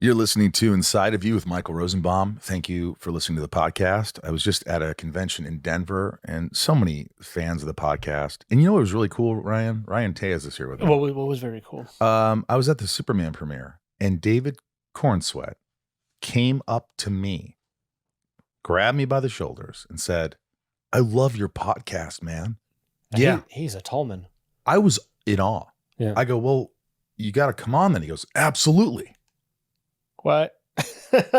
You're listening to Inside of You with Michael Rosenbaum. Thank you for listening to the podcast. I was just at a convention in Denver and so many fans of the podcast. And you know what was really cool, Ryan? Ryan Tejas is here with me. What was very cool? I was at the Superman premiere and David Cornsweat came up to me, grabbed me by the shoulders and said, I love your podcast, man. He's a Tallman. I was in awe. Yeah. I go, well, you got to come on then. He goes, absolutely. What?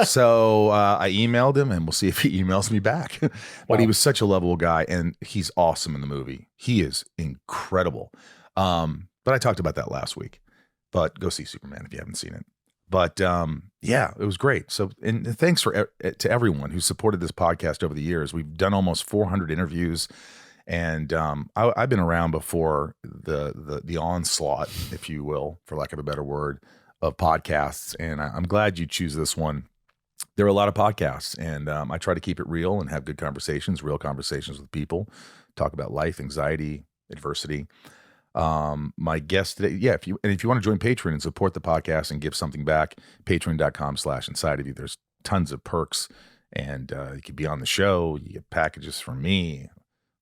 So I emailed him and we'll see if he emails me back. But Wow. He was such a lovable guy and he's awesome in the movie. He is incredible. But I talked about that last week. But go see Superman if you haven't seen it. But yeah, it was great. So and thanks to everyone who supported this podcast over the years. We've done almost 400 interviews. And I've been around before the onslaught, if you will, for lack of a better word, of podcasts. And I'm glad you choose this one. There are a lot of podcasts, and I try to keep it real and have good conversations, real conversations with people, talk about life, anxiety, adversity. My guest today, if you want to join Patreon and support the podcast and give something back, patreon.com/inside of you. There's tons of perks, and you could be on the show. You get packages from me.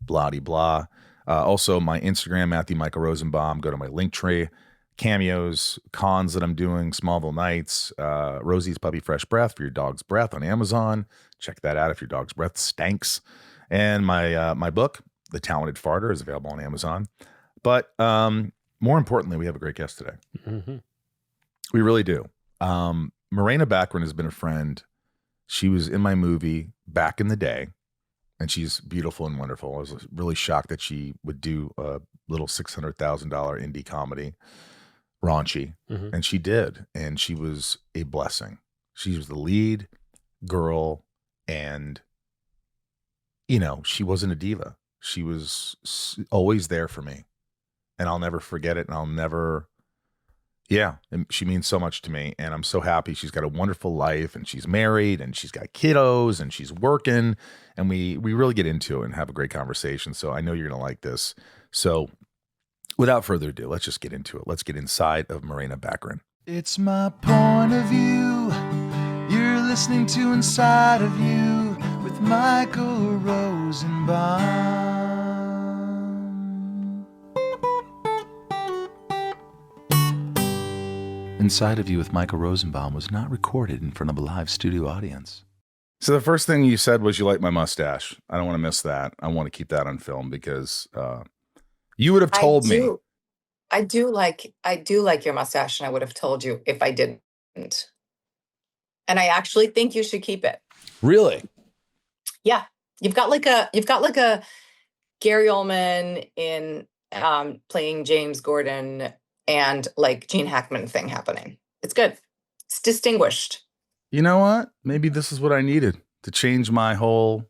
Blah, blah. Also, my Instagram, Matthew Michael Rosenbaum. Go to my link tree, cameos, cons that I'm doing, Smallville Nights, Rosie's Puppy Fresh Breath for your dog's breath on Amazon. Check that out if your dog's breath stinks. And my book, The Talented Farter, is available on Amazon. But more importantly, we have a great guest today. Mm-hmm. We really do. Morena Baccarin has been a friend. She was in my movie back in the day. And she's beautiful and wonderful. I was really shocked that she would do a little $600,000 indie comedy, raunchy. Mm-hmm. And she did. And she was a blessing. She was the lead girl. And, you know, she wasn't a diva. She was always there for me. And I'll never forget it. And I'll never... Yeah, and she means so much to me, and I'm so happy. She's got a wonderful life, and she's married, and she's got kiddos, and she's working, and we really get into it and have a great conversation. So I know you're going to like this. So without further ado, let's just get into it. Let's get inside of Morena Baccarin. It's my point of view. You're listening to Inside of You with Michael Rosenbaum. Inside of You with Michael Rosenbaum was not recorded in front of a live studio audience. So the first thing you said was you like my mustache. I don't want to miss that. I want to keep that on film because you would have told me. I do like your mustache, and I would have told you if I didn't. And I actually think you should keep it. Really? Yeah. You've got like a Gary Oldman in playing James Gordon and like Gene Hackman thing happening. It's good. It's distinguished. You know what? Maybe this is what I needed to change my whole...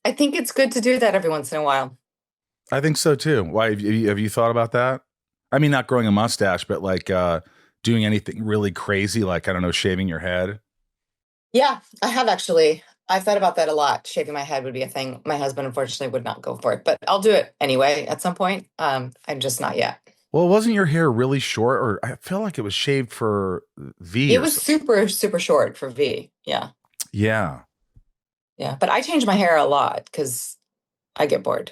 I think it's good to do that every once in a while. I think so too. Why have you thought about that? I mean, not growing a mustache, but like doing anything really crazy, like, I don't know, shaving your head. Yeah, I have actually. I've thought about that a lot. Shaving my head would be a thing. My husband, unfortunately, would not go for it, but I'll do it anyway at some point. I'm just not yet. Well, wasn't your hair really short? Or I feel like it was shaved for V. It was super, super short for V. Yeah. Yeah. Yeah. But I change my hair a lot because I get bored.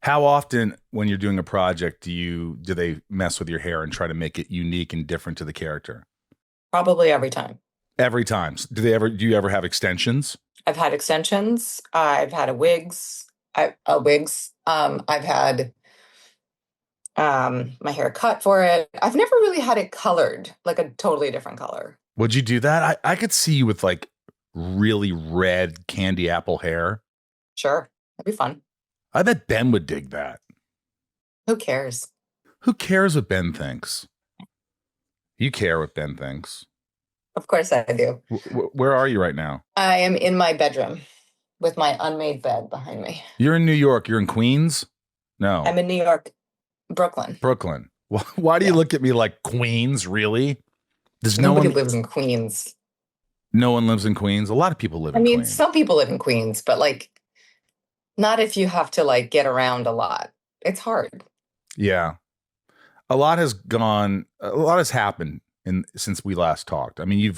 How often when you're doing a project do they mess with your hair and try to make it unique and different to the character? Probably every time. Every time. Do you ever have extensions? I've had extensions. I've had wigs. I've had my hair cut for it. I've never really had it colored, like a totally different color. Would you do that? I could see you with like really red candy apple hair. Sure. That'd be fun. I bet Ben would dig that. Who cares? Who cares what Ben thinks? You care what Ben thinks. Of course I do. Where are you right now? I am in my bedroom with my unmade bed behind me. You're in New York. You're in Queens? No. I'm in New York. Brooklyn. Why do you look at me like Queens? Really? Nobody lives in Queens. No one lives in Queens. A lot of people live in Queens. Some people live in Queens, but like not if you have to like get around a lot. It's hard. Yeah. A lot has happened since we last talked. I mean,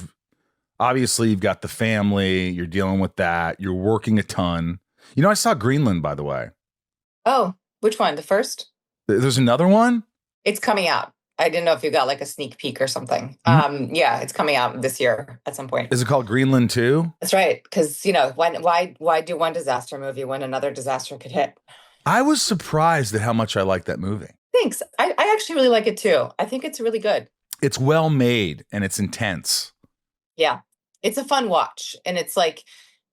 obviously you've got the family, you're dealing with that, you're working a ton. You know, I saw Greenland, by the way. Oh, which one? The first? There's another one? It's coming out. I didn't know if you got like a sneak peek or something. Yeah, it's coming out this year at some point. Is it called Greenland 2? That's right. Because, you know, why do one disaster movie when another disaster could hit? I was surprised at how much I liked that movie. Thanks. I actually really like it too. I think it's really good. It's well made and it's intense. Yeah. It's a fun watch and it's like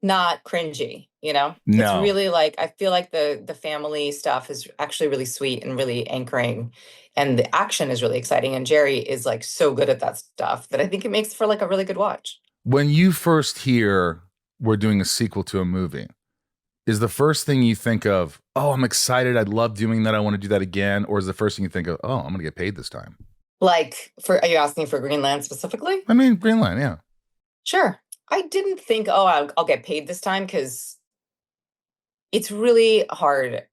not cringy, you know? No. It's really like, I feel like the family stuff is actually really sweet and really anchoring. And the action is really exciting. And Jerry is like so good at that stuff that I think it makes for like a really good watch. When you first hear we're doing a sequel to a movie, is the first thing you think of, oh, I'm excited, I love doing that, I want to do that again? Or is the first thing you think of, oh, I'm going to get paid this time? Like, are you asking for Greenland specifically? I mean, Greenland, yeah. Sure. I didn't think, oh, I'll get paid this time because it's really hard.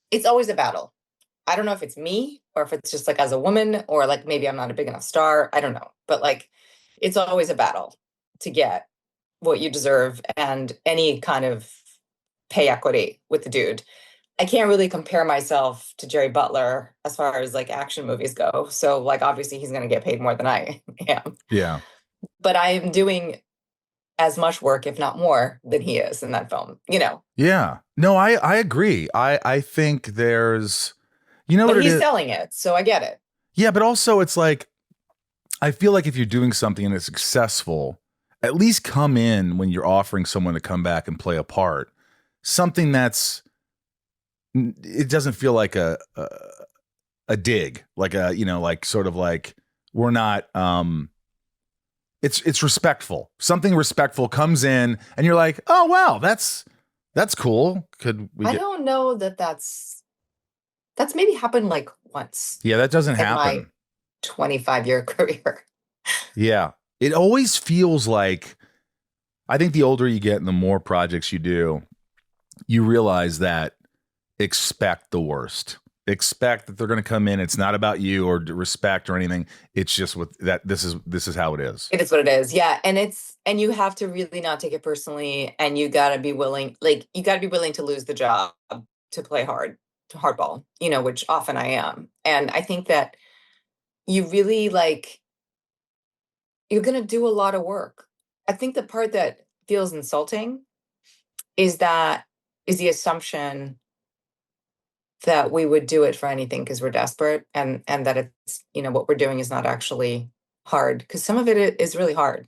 It's always a battle. I don't know if it's me or if it's just like as a woman or like maybe I'm not a big enough star. I don't know. But like it's always a battle to get what you deserve and any kind of pay equity with the dude. I can't really compare myself to Jerry Butler as far as like action movies go. So like obviously he's going to get paid more than I am. Yeah. But I am doing as much work, if not more, than he is in that film, you know? Yeah. No, I agree. I think there's, you know, But what he's it is? selling it, so I get it. Yeah, but also it's like, I feel like if you're doing something and it's successful, at least come in when you're offering someone to come back and play a part. Something that's, it doesn't feel like a dig, like a, you know, like sort of like we're not, it's respectful. Something respectful comes in and you're like, oh, wow, that's cool. Could we I don't know that that's maybe happened like once Yeah, that doesn't in my happen. 25-year career. Yeah. It always feels like, I think the older you get and the more projects you do, you realize that expect the worst. Expect that they're going to come in. It's not about you or respect or anything. It's just with that. This is how it is. It is what it is. Yeah. And you have to really not take it personally. And you got to be willing, to lose the job to play hardball, you know, which often I am. And I think that you really you're going to do a lot of work. I think the part that feels insulting is the assumption that we would do it for anything because we're desperate and that it's, you know, what we're doing is not actually hard because some of it is really hard.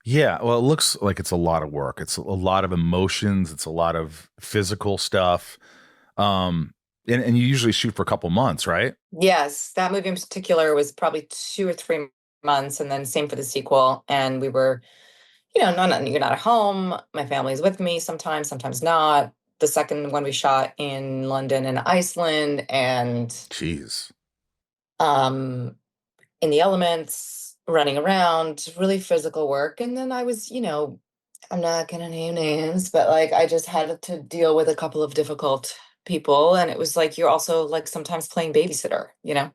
Yeah. Well, it looks like it's a lot of work. It's a lot of emotions. It's a lot of physical stuff. And you usually shoot for a couple months, right? Yes. That movie in particular was probably 2 or 3 months. And then same for the sequel. And we were, you know, you're not at home. My family's with me sometimes not. The second one we shot in London and Iceland and Jeez. In the elements, running around, really physical work. And then I was, you know, I'm not gonna name names, but like I just had to deal with a couple of difficult people. And it was like you're also like sometimes playing babysitter, you know?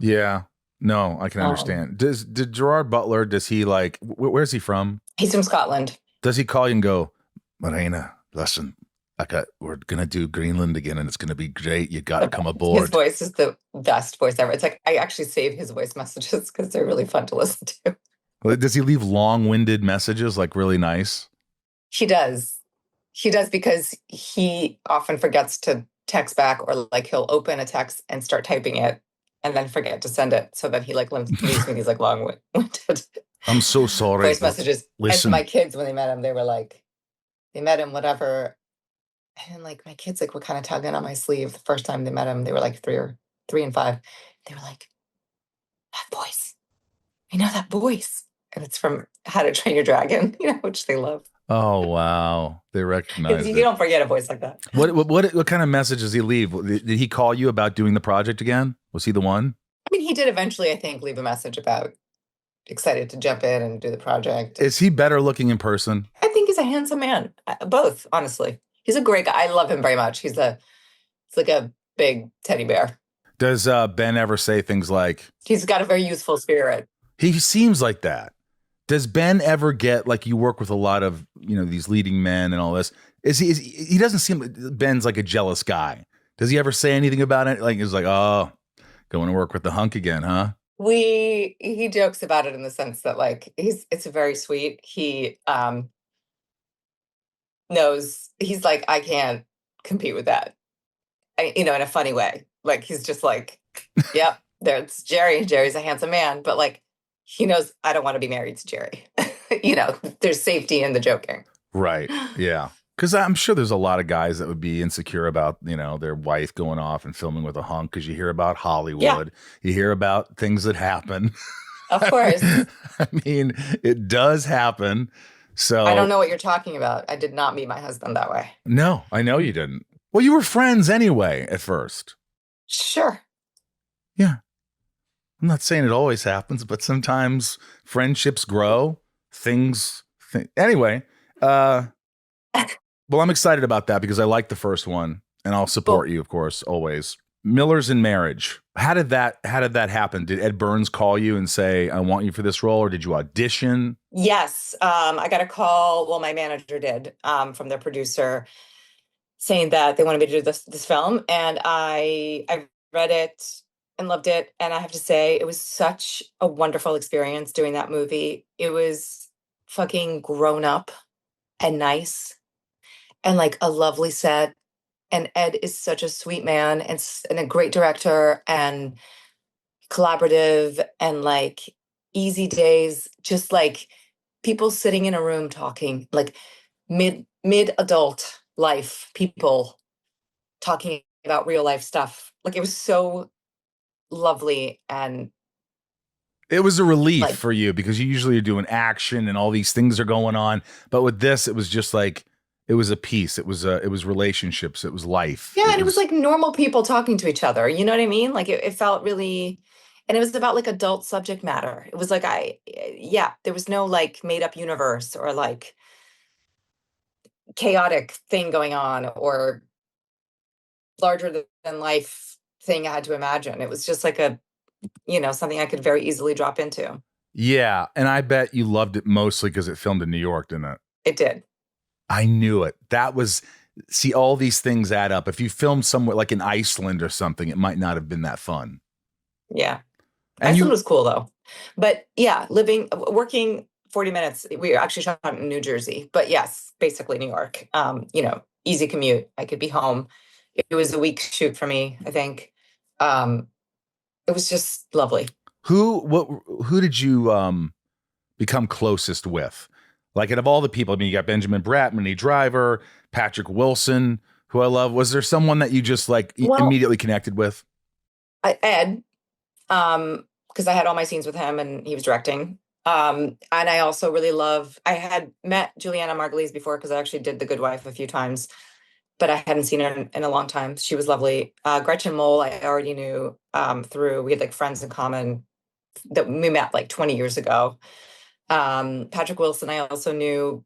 Yeah. No, I can understand. Did Gerard Butler, does he like, where's he from? He's from Scotland. Does he call you and go, Morena, listen, we're gonna do Greenland again and it's gonna be great. You gotta come aboard. His voice is the best voice ever. It's like I actually save his voice messages because they're really fun to listen to. Does he leave long-winded messages, like really nice? He does. He does because he often forgets to text back or like he'll open a text and start typing it and then forget to send it so that he like leaves me these like long-winded I'm so sorry. voice messages. Listen. And my kids, when they met him, they were like, they met him, whatever. And like my kids like were kind of tugging on my sleeve the first time they met him. They were like 3 and 5. They were like, that voice. I know that voice. And it's from How to Train Your Dragon, you know, which they love. Oh wow, they recognize You it. don't forget a voice like that. What kind of message does he leave? Did he call you about doing the project again? Was he the one? I mean, he did eventually, I think, leave a message about excited to jump in and do the project. Is he better looking in person? I think he's a handsome man. Both, honestly. He's a great guy. I love him very much. He's like a big teddy bear. Does Ben ever say things like, He's got a very youthful spirit. he seems like that. Does Ben ever get, like, you work with a lot of, these leading men and all this? He doesn't seem, Ben's like a jealous guy. Does he ever say anything about it? Like, he's like, oh, going to work with the hunk again, huh? He jokes about it in the sense that like it's very sweet. He knows, he's like, I can't compete with that. In a funny way. Like he's just like, yep, there's Jerry. Jerry's a handsome man, but like he knows I don't want to be married to Jerry. There's safety in the joking. Right. Yeah. Because I'm sure there's a lot of guys that would be insecure about, their wife going off and filming with a hunk, because you hear about Hollywood. Yeah. You hear about things that happen. Of course. I mean, it does happen. So I don't know what you're talking about. I did not meet my husband that way. No, I know you didn't. Well, you were friends anyway at first. Sure. Yeah. I'm not saying it always happens, but sometimes friendships grow. Anyway, well, I'm excited about that because I like the first one, and I'll support you, of course, always. Millers in Marriage. How did that happen? Did Ed Burns call you and say, I want you for this role, or did you audition? Yes. I got a call. Well, my manager did, from their producer, saying that they wanted me to do this film. And I read it and loved it. And I have to say, it was such a wonderful experience doing that movie. It was fucking grown up and nice and like a lovely set. And Ed is such a sweet man and a great director and collaborative and like easy days, just like people sitting in a room talking, like mid-adult life people talking about real life stuff. Like it was so lovely, and it was a relief for you because you usually are doing action and all these things are going on, but with this it was just like, it was a piece. It was relationships. It was life. Yeah, and it was like normal people talking to each other. You know what I mean? Like it felt really, and it was about like adult subject matter. It was like there was no like made up universe or like chaotic thing going on or larger than life thing I had to imagine. It was just like something I could very easily drop into. Yeah, and I bet you loved it mostly because it filmed in New York, didn't it? It did. I knew it. See, all these things add up. If you filmed somewhere like in Iceland or something, it might not have been that fun. Yeah. Iceland was cool though. But yeah, working 40 minutes. We actually shot in New Jersey, but yes, basically New York. Easy commute. I could be home. It was a week shoot for me, I think. It was just lovely. Who did you become closest with? Like, out of all the people, I mean, you got Benjamin Bratt, Minnie Driver, Patrick Wilson, who I love. Was there someone that you just immediately connected with? Ed, because I had all my scenes with him and he was directing. And I also really I had met Juliana Margulies before because I actually did The Good Wife a few times, but I hadn't seen her in a long time. She was lovely. Gretchen Mol, I already knew we had like friends in common that we met like 20 years ago. Patrick Wilson, I also knew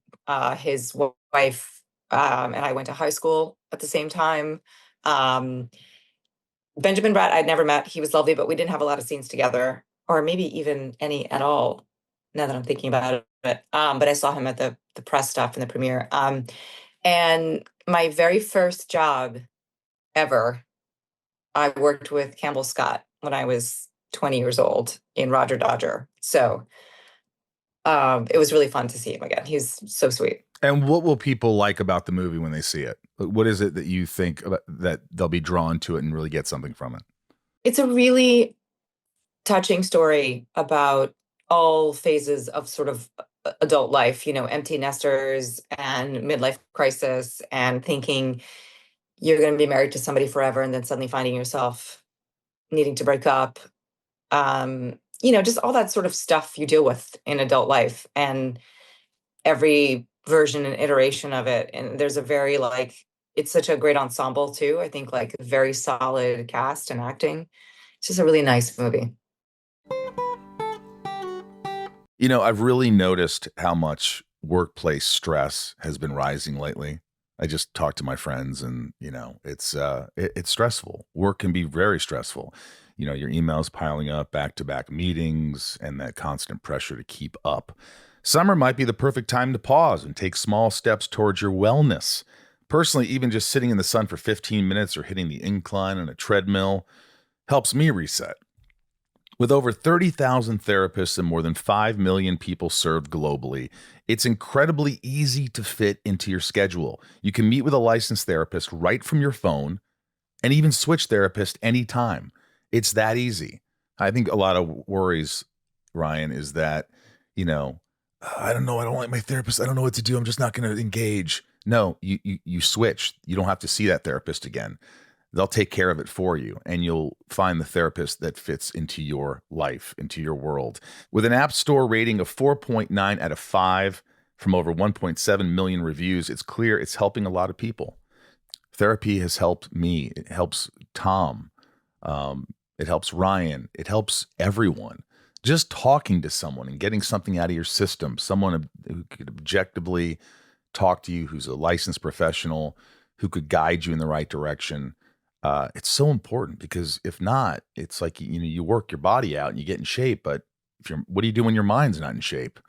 his wife, and I went to high school at the same time. Benjamin Bratt, I'd never met. He was lovely, but we didn't have a lot of scenes together, or maybe even any at all, now that I'm thinking about it. But I saw him at the press stuff and the premiere. And my very first job ever, I worked with Campbell Scott when I was 20 years old in Roger Dodger. So it was really fun to see him again. He's so sweet. And what will people like about the movie when they see it? What is it that you think that they'll be drawn to it and really get something from it? It's a really touching story about all phases of sort of adult life, empty nesters and midlife crisis and thinking you're going to be married to somebody forever and then suddenly finding yourself needing to break up. Just all that sort of stuff you deal with in adult life and every version and iteration of it. And there's a very it's such a great ensemble too. I think like a very solid cast and acting. It's just a really nice movie. I've really noticed how much workplace stress has been rising lately. I just talked to my friends and, it's stressful. Work can be very stressful. your emails piling up, back-to-back meetings, and that constant pressure to keep up. Summer might be the perfect time to pause and take small steps towards your wellness. Personally, even just sitting in the sun for 15 minutes or hitting the incline on a treadmill helps me reset. With over 30,000 therapists and more than 5 million people served globally, it's incredibly easy to fit into your schedule. You can meet with a licensed therapist right from your phone and even switch therapist anytime. It's that easy. I think a lot of worries, Ryan, is that, I don't know. I don't like my therapist. I don't know what to do. I'm just not going to engage. No, you switch. You don't have to see that therapist again. They'll take care of it for you, and you'll find the therapist that fits into your life, into your world. With an App Store rating of 4.9 out of 5 from over 1.7 million reviews, it's clear it's helping a lot of people. Therapy has helped me. It helps Tom. It helps Ryan. It helps everyone. Just talking to someone and getting something out of your system, someone who could objectively talk to you, who's a licensed professional, who could guide you in the right direction. It's so important, because if not, it's like, you work your body out and you get in shape, but what do you do when your mind's not in shape?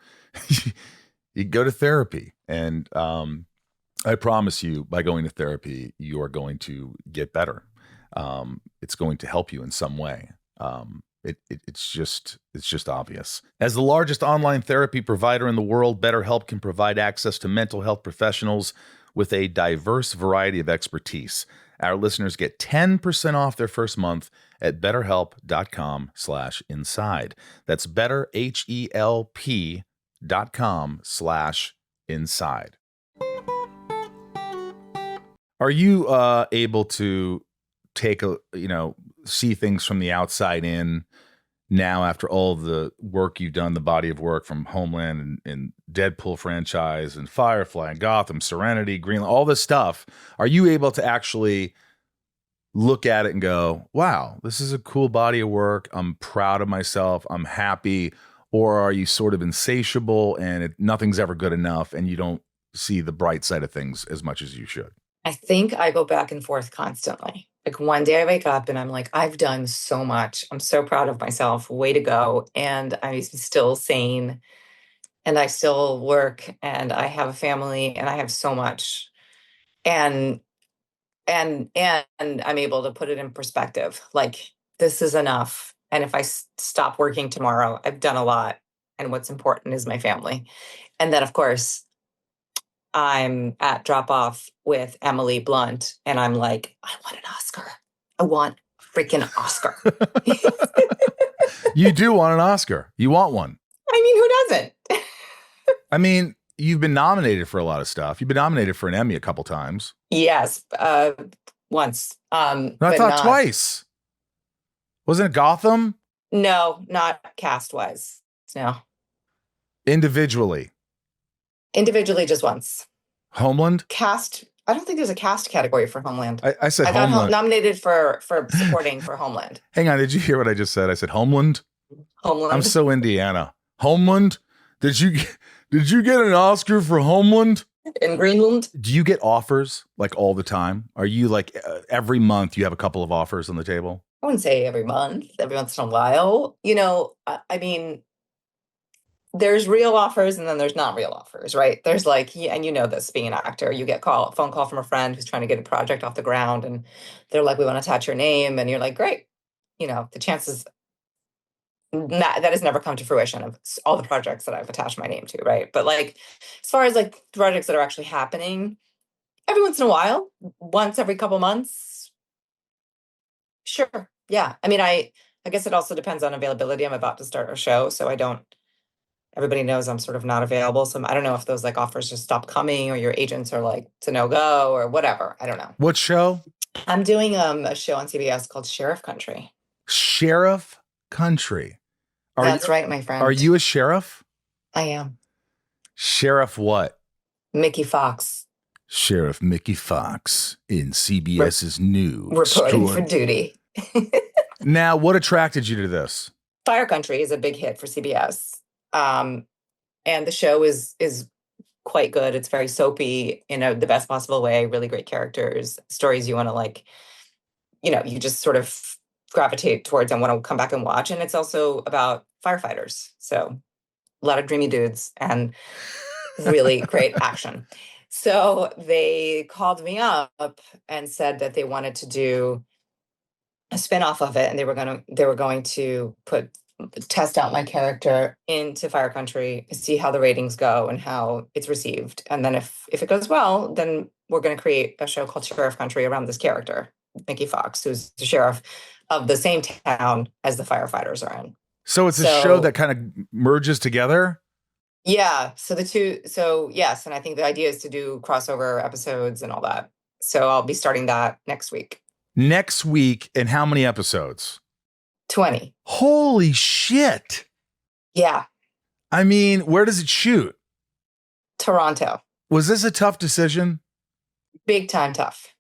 You go to therapy, and I promise you, by going to therapy, you are going to get better. It's going to help you in some way. It's just obvious. As the largest online therapy provider in the world, BetterHelp can provide access to mental health professionals with a diverse variety of expertise. Our listeners get 10% off their first month at betterhelp.com/inside. That's betterhelp.com/inside. Are you able to take see things from the outside in now, after all the work you've done, the body of work from Homeland and Deadpool franchise and Firefly and Gotham, Serenity, Greenland, all this stuff? Are you able to actually look at it and go, wow, this is a cool body of work. I'm proud of myself. I'm happy. Or are you sort of insatiable and nothing's ever good enough, and you don't see the bright side of things as much as you should? I think I go back and forth constantly. Like, one day I wake up and I'm like, I've done so much. I'm so proud of myself. Way to go. And I'm still sane, and I still work, and I have a family, and I have so much. And I'm able to put it in perspective. Like, this is enough. And if I stop working tomorrow, I've done a lot. And what's important is my family. And then, of course, I'm at drop off with Emily Blunt, and I'm like, I want an Oscar. I want freaking Oscar. You do want an Oscar. You want one. I mean, who doesn't? I mean, you've been nominated for a lot of stuff. You've been nominated for an Emmy a couple times. Yes, once. I thought twice. Wasn't it Gotham? No, not cast wise. No. Individually, just once. Homeland? Cast. I don't think there's a cast category for Homeland. I said I got Homeland. nominated for supporting for Homeland. Hang on, did you hear what I just said? I said Homeland. Homeland. I'm so Indiana. Homeland. Did you get an Oscar for Homeland? In Greenland? Do you get offers like all the time? Are you like every month you have a couple of offers on the table? I wouldn't say every month. Every once in a while. I mean, there's real offers and then there's not real offers, right? There's like, and you know this, being an actor, you get phone call from a friend who's trying to get a project off the ground, and they're like, we want to attach your name, and you're like, great. The chances that has never come to fruition of all the projects that I've attached my name to, right? But like, as far as like projects that are actually happening, every once in a while, once every couple months, sure, yeah. I mean, I guess it also depends on availability. I'm about to start a show, so everybody knows I'm sort of not available. So I don't know if those like offers just stop coming, or your agents are like, it's a no-go or whatever. I don't know. What show? I'm doing a show on CBS called Sheriff Country. Sheriff Country. That's right, my friend. Are you a sheriff? I am. Sheriff what? Mickey Fox. Sheriff Mickey Fox in CBS's new Reporting for duty. Now, what attracted you to this? Fire Country is a big hit for CBS. And the show is quite good. It's very soapy in the best possible way. Really great characters, stories you want to like, you just sort of gravitate towards and want to come back and watch. And it's also about firefighters. So a lot of dreamy dudes and really great action. So they called me up and said that they wanted to do a spinoff of it, and they were going to test out my character into Fire Country, see how the ratings go and how it's received. And then if it goes well, then we're going to create a show called Sheriff Country around this character, Mickey Fox, who's the sheriff of the same town as the firefighters are in. So it's a show that kind of merges together? Yeah. Yes. And I think the idea is to do crossover episodes and all that. So I'll be starting that next week. Next week, and how many episodes? 20. Holy shit. Yeah. I mean, where does it shoot? Toronto. Was this a tough decision? Big time tough.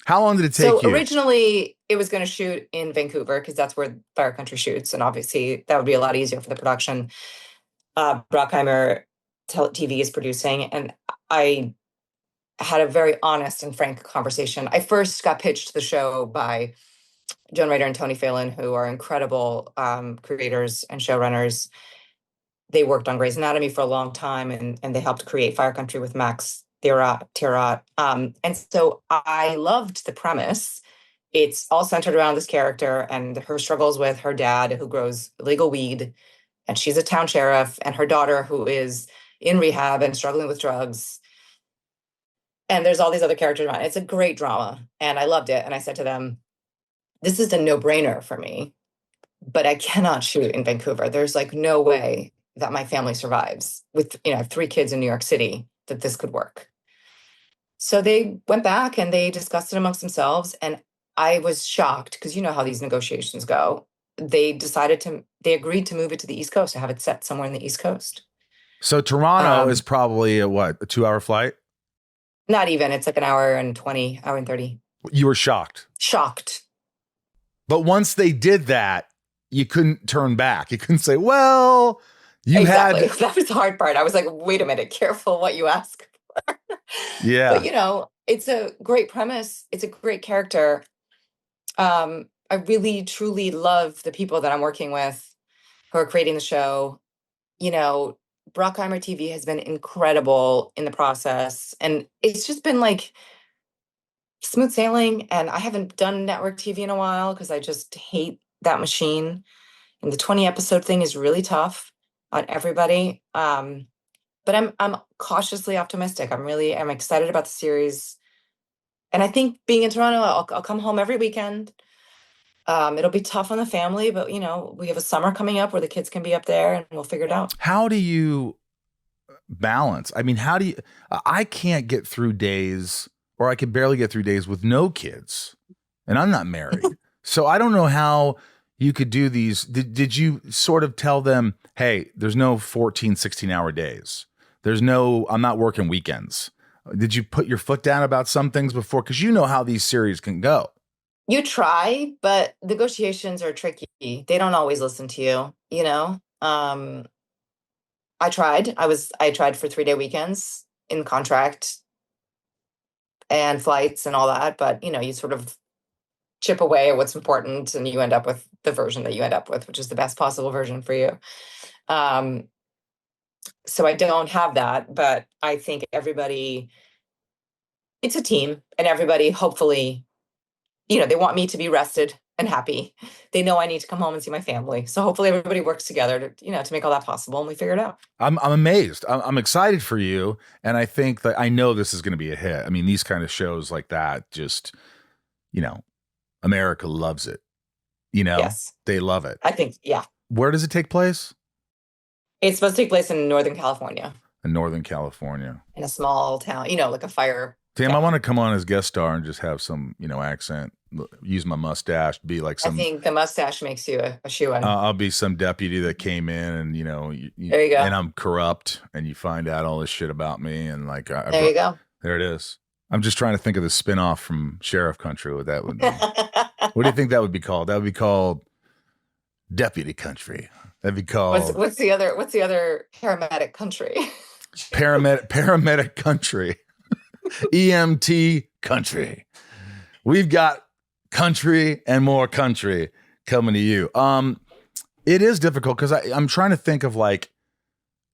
How long did it take you? So originally it was going to shoot in Vancouver because that's where Fire Country shoots. And obviously that would be a lot easier for the production. Brockheimer TV is producing. And I had a very honest and frank conversation. I first got pitched the show by Joan Ryder and Tony Phelan, who are incredible creators and showrunners. They worked on Grey's Anatomy for a long time, and they helped create Fire Country with Max Tirot. And so I loved the premise. It's all centered around this character and her struggles with her dad, who grows illegal weed, and she's a town sheriff, and her daughter, who is in rehab and struggling with drugs. And there's all these other characters around. It's a great drama, and I loved it. And I said to them, this is a no-brainer for me, but I cannot shoot in Vancouver. There's like no way that my family survives with, I have 3 kids in New York City, that this could work. So they went back and they discussed it amongst themselves. And I was shocked because you know how these negotiations go. They agreed to move it to the East Coast, to have it set somewhere in the East Coast. So Toronto is probably a 2-hour flight? Not even. It's like an hour and 20, hour and 30. You were shocked. Shocked. But once they did that, you couldn't turn back. You couldn't say, well, exactly. That was the hard part. I was like, wait a minute, careful what you ask for. Yeah. But, it's a great premise. It's a great character. I really, truly love the people that I'm working with who are creating the show. Brockheimer TV has been incredible in the process. And it's just been like smooth sailing. And I haven't done network TV in a while because I just hate that machine. And the 20 episode thing is really tough on everybody. But I'm cautiously optimistic. I'm excited about the series. And I think being in Toronto, I'll come home every weekend. It'll be tough on the family, but we have a summer coming up where the kids can be up there and we'll figure it out. How do you balance? I mean, I can't get through days, or I can barely get through days with no kids, and I'm not married. So I don't know how you could do these. Did you sort of tell them, hey, there's no 14, 16-hour days. I'm not working weekends. Did you put your foot down about some things before? Because you know how these series can go. You try, but negotiations are tricky. They don't always listen to you, I tried. I tried for 3-day weekends in contract and flights and all that, but you sort of chip away at what's important and you end up with the version that you end up with, which is the best possible version for you. So I don't have that, but I think it's a team, and everybody hopefully, they want me to be rested and happy. They know I need to come home and see my family. So hopefully everybody works together to make all that possible, and we figure it out. I'm amazed. I'm excited for you. And I think that I know this is going to be a hit. I mean, these kind of shows like that, just, America loves it. Yes. They love it. I think, yeah. Where does it take place? It's supposed to take place in Northern California. In Northern California. In a small town, like a fire. Tim, I want to come on as guest star and just have some, accent, use my mustache, be like some. I think the mustache makes you a shoo-in. I'll be some deputy that came in and, there you go. And I'm corrupt and you find out all this shit about me. And like, there you go. There it is. I'm just trying to think of the spinoff from Sheriff Country. What that would be. What do you think that would be called? That would be called Deputy Country. That'd be called. What's the other paramedic country? Paramedic Country. EMT Country. We've got country and more country coming to you. It is difficult because I'm trying to think of like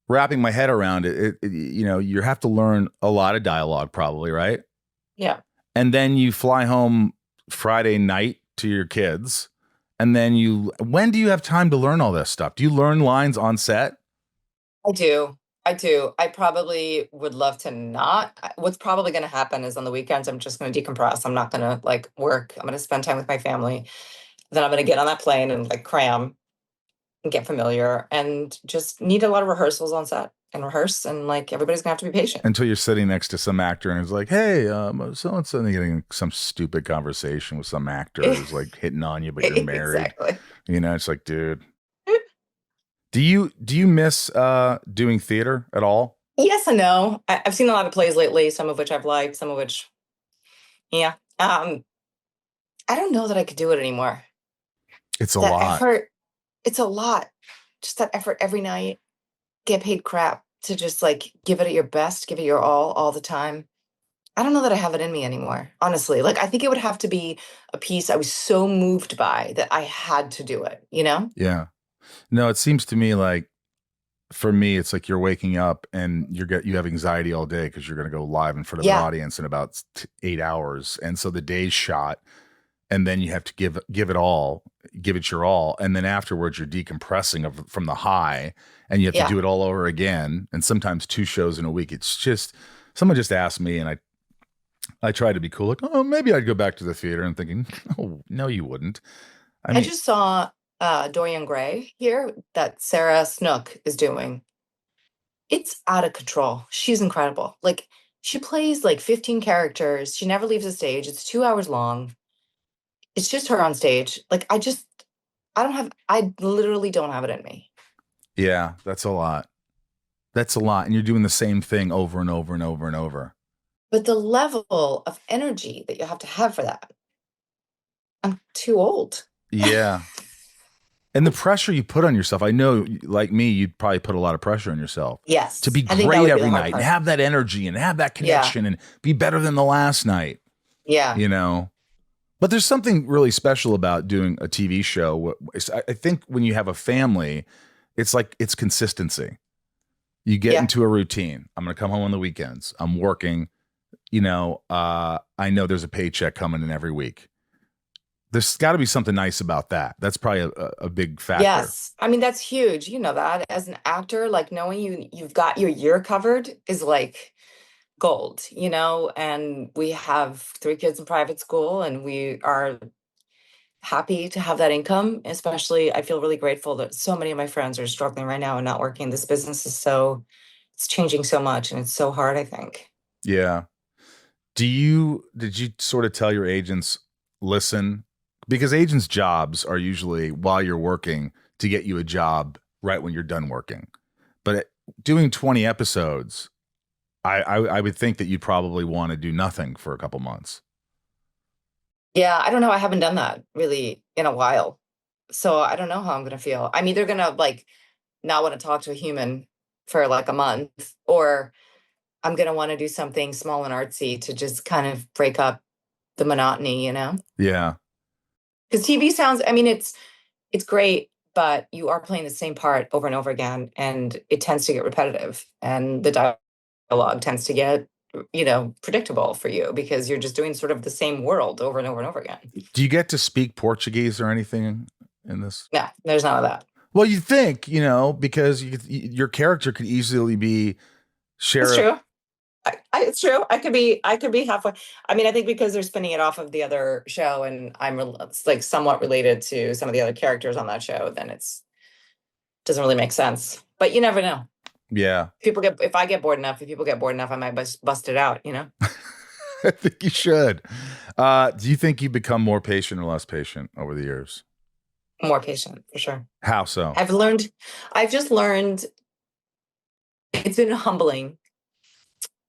wrapping my head around it. You know, you have to learn a lot of dialogue probably, right? Yeah. And then you fly home Friday night to your kids. And then when do you have time to learn all this stuff? Do you learn lines on set? I do. I do. I probably would love to not. What's probably going to happen is on the weekends, I'm just going to decompress. I'm not going to like work. I'm going to spend time with my family. Then I'm going to get on that plane and like cram and get familiar and just need a lot of rehearsals on set and rehearse. And like everybody's going to have to be patient. Until you're sitting next to some actor and it's like, hey, so-and-so, and you're getting some stupid conversation with some actor who's like hitting on you, but you're married. Exactly. You know, it's like, dude. Do you miss doing theater at all? Yes and no. I've seen a lot of plays lately, some of which I've liked, some of which, yeah. I don't know that I could do it anymore. It's a That lot. effort, it's a lot. Just that effort every night, get paid crap to just like give it your best, give it your all the time. I don't know that I have it in me anymore, honestly. Like, I think it would have to be a piece I was so moved by that I had to do it, you know? Yeah. No, it seems to me like for me, it's like you're waking up and you have anxiety all day because you're going to go live in front of an audience in about 8 hours. And so the day's shot, and then you have to give it your all. And then afterwards you're decompressing from the high and you have to do it all over again. And sometimes 2 shows in a week. It's just, someone just asked me and I tried to be cool. Like, oh, maybe I'd go back to the theater, and thinking, oh, no, you wouldn't. I just saw Dorian Gray here that Sarah Snook is doing. It's out of control. She's incredible. Like, she plays like 15 characters. She never leaves the stage. It's 2 hours long. It's just her on stage. Like, I literally don't have it in me. Yeah, that's a lot. That's a lot. And you're doing the same thing over and over and over and over. But the level of energy that you have to have for that, I'm too old. Yeah. And the pressure you put on yourself, I know, like me, you'd probably put a lot of pressure on yourself. Yes. To be great every night and have that energy and have that connection and be better than the last night. Yeah. You know? But there's something really special about doing a TV show. I think when you have a family, it's like it's consistency. You get into a routine. I'm going to come home on the weekends. I'm working. You know, I know there's a paycheck coming in every week. There's got to be something nice about that. That's probably a big factor. Yes. I mean, that's huge. You know that as an actor, like knowing you've got your year covered is like gold, you know, and we have 3 kids in private school and we are happy to have that income. Especially, I feel really grateful that so many of my friends are struggling right now and not working. This business is it's changing so much and it's so hard, I think. Yeah. Did you sort of tell your agents, listen, because agents' jobs are usually while you're working to get you a job right when you're done working. But doing 20 episodes, I would think that you'd probably want to do nothing for a couple months. Yeah, I don't know. I haven't done that really in a while. So I don't know how I'm going to feel. I'm either going to like not want to talk to a human for like a month, or I'm going to want to do something small and artsy to just kind of break up the monotony, you know? Yeah. Because TV sounds, I mean, it's great, but you are playing the same part over and over again, and it tends to get repetitive, and the dialogue tends to get, you know, predictable for you because you're just doing sort of the same world over and over and over again. Do you get to speak Portuguese or anything in this? No, there's none of that. Well, you think, you know, because your character could easily be sheriff. It's true. It's true. I could be halfway. I mean, I think because they're spinning it off of the other show, and I'm like somewhat related to some of the other characters on that show, then doesn't really make sense. But you never know. Yeah. If I get bored enough, if people get bored enough, I might bust it out, you know? I think you should. Do you think you become more patient or less patient over the years? More patient, for sure. How so? I've just learned it's been humbling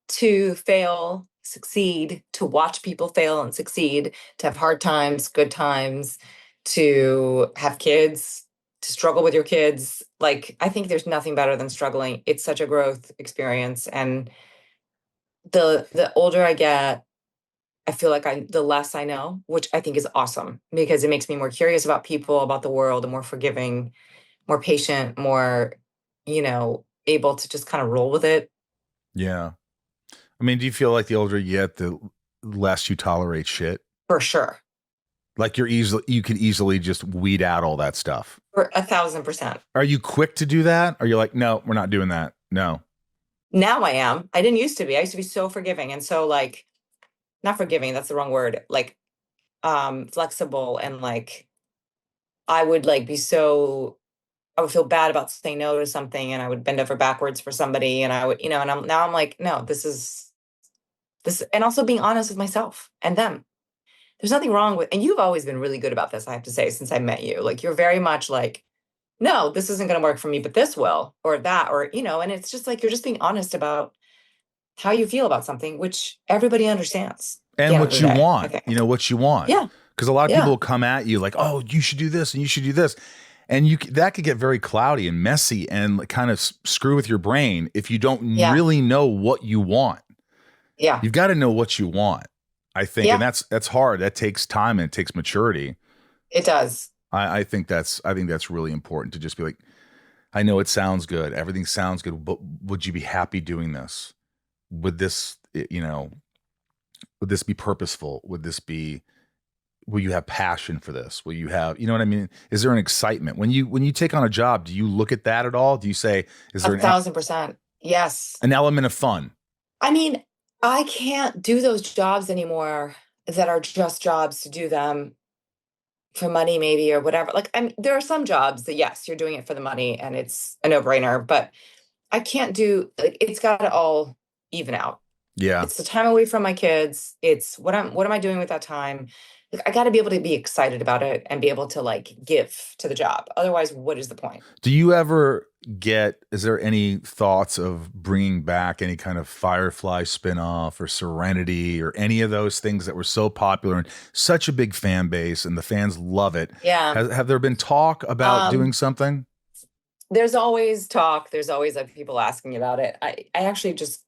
to fail, succeed, to watch people fail and succeed, to have hard times, good times, to have kids, to struggle with your kids. Like, I think there's nothing better than struggling. It's such a growth experience. And the older I get, I feel like the less I know, which I think is awesome because it makes me more curious about people, about the world, and more forgiving, more patient, more, able to just kind of roll with it. Yeah. I mean, do you feel like the older you get, the less you tolerate shit? For sure. Like you could easily just weed out all that stuff. For 1,000%. Are you quick to do that? Or you're like, no, we're not doing that. No. Now I am. I didn't used to be. I used to be so forgiving and so like, not forgiving, that's the wrong word. Like, flexible and like, I would like I would feel bad about saying no to something and I would bend over backwards for somebody and I would, and I'm like, no, this is this, and also being honest with myself and them. There's nothing wrong with, and you've always been really good about this, I have to say, since I met you. Like, you're very much like, no, this isn't going to work for me, but this will, or that, or, and it's just like, you're just being honest about how you feel about something, which everybody understands. And what you want, what you want. Yeah. Because a lot of people come at you like, oh, you should do this and you should do this. And that could get very cloudy and messy and kind of screw with your brain if you don't really know what you want. Yeah. You've got to know what you want, I think. And that's hard. That takes time and it takes maturity. It does. I think that's really important to just be like, I know it sounds good. Everything sounds good, but would you be happy doing this? Would this, would this be purposeful? Will you have passion for this? Will you have, you know what I mean? Is there an excitement when you take on a job? Do you look at that at all? Do you say, is there 1,000%? Yes. An element of fun? I mean, I can't do those jobs anymore that are just jobs to do them for money, maybe, or whatever. Like, there are some jobs that, yes, you're doing it for the money and it's a no-brainer, but I can't do, like, it's got to all even out. Yeah. It's the time away from my kids. It's what am I doing with that time? Like, I got to be able to be excited about it and be able to like give to the job. Otherwise, what is the point? Do you ever is there any thoughts of bringing back any kind of Firefly spinoff or Serenity or any of those things that were so popular and such a big fan base and the fans love it? Yeah. Have there been talk about doing something? There's always talk. There's always people asking about it. I actually just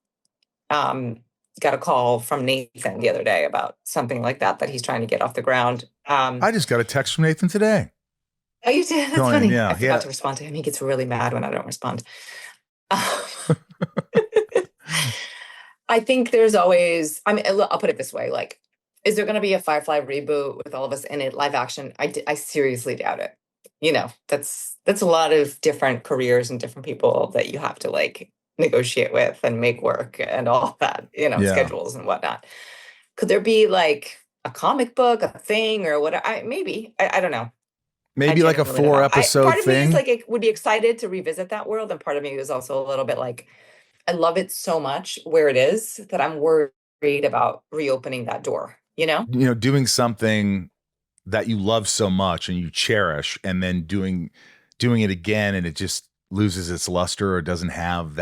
got a call from Nathan the other day about something like that he's trying to get off the ground. I just got a text from Nathan today. Oh, you did? That's funny. Yeah, I forgot to respond to him. He gets really mad when I don't respond. I think there's always, I'll put it this way. Like, is there going to be a Firefly reboot with all of us in it, live action? I seriously doubt it. That's a lot of different careers and different people that you have to like negotiate with and make work and all that, schedules and whatnot. Could there be like a comic book, a thing, or what? Maybe. I don't know. Maybe like a 4-episode part of thing. Me is like, it would be excited to revisit that world, and part of me is also a little bit like, I love it so much where it is that I'm worried about reopening that door. Doing something that you love so much and you cherish, and then doing it again, and it just loses its luster or doesn't have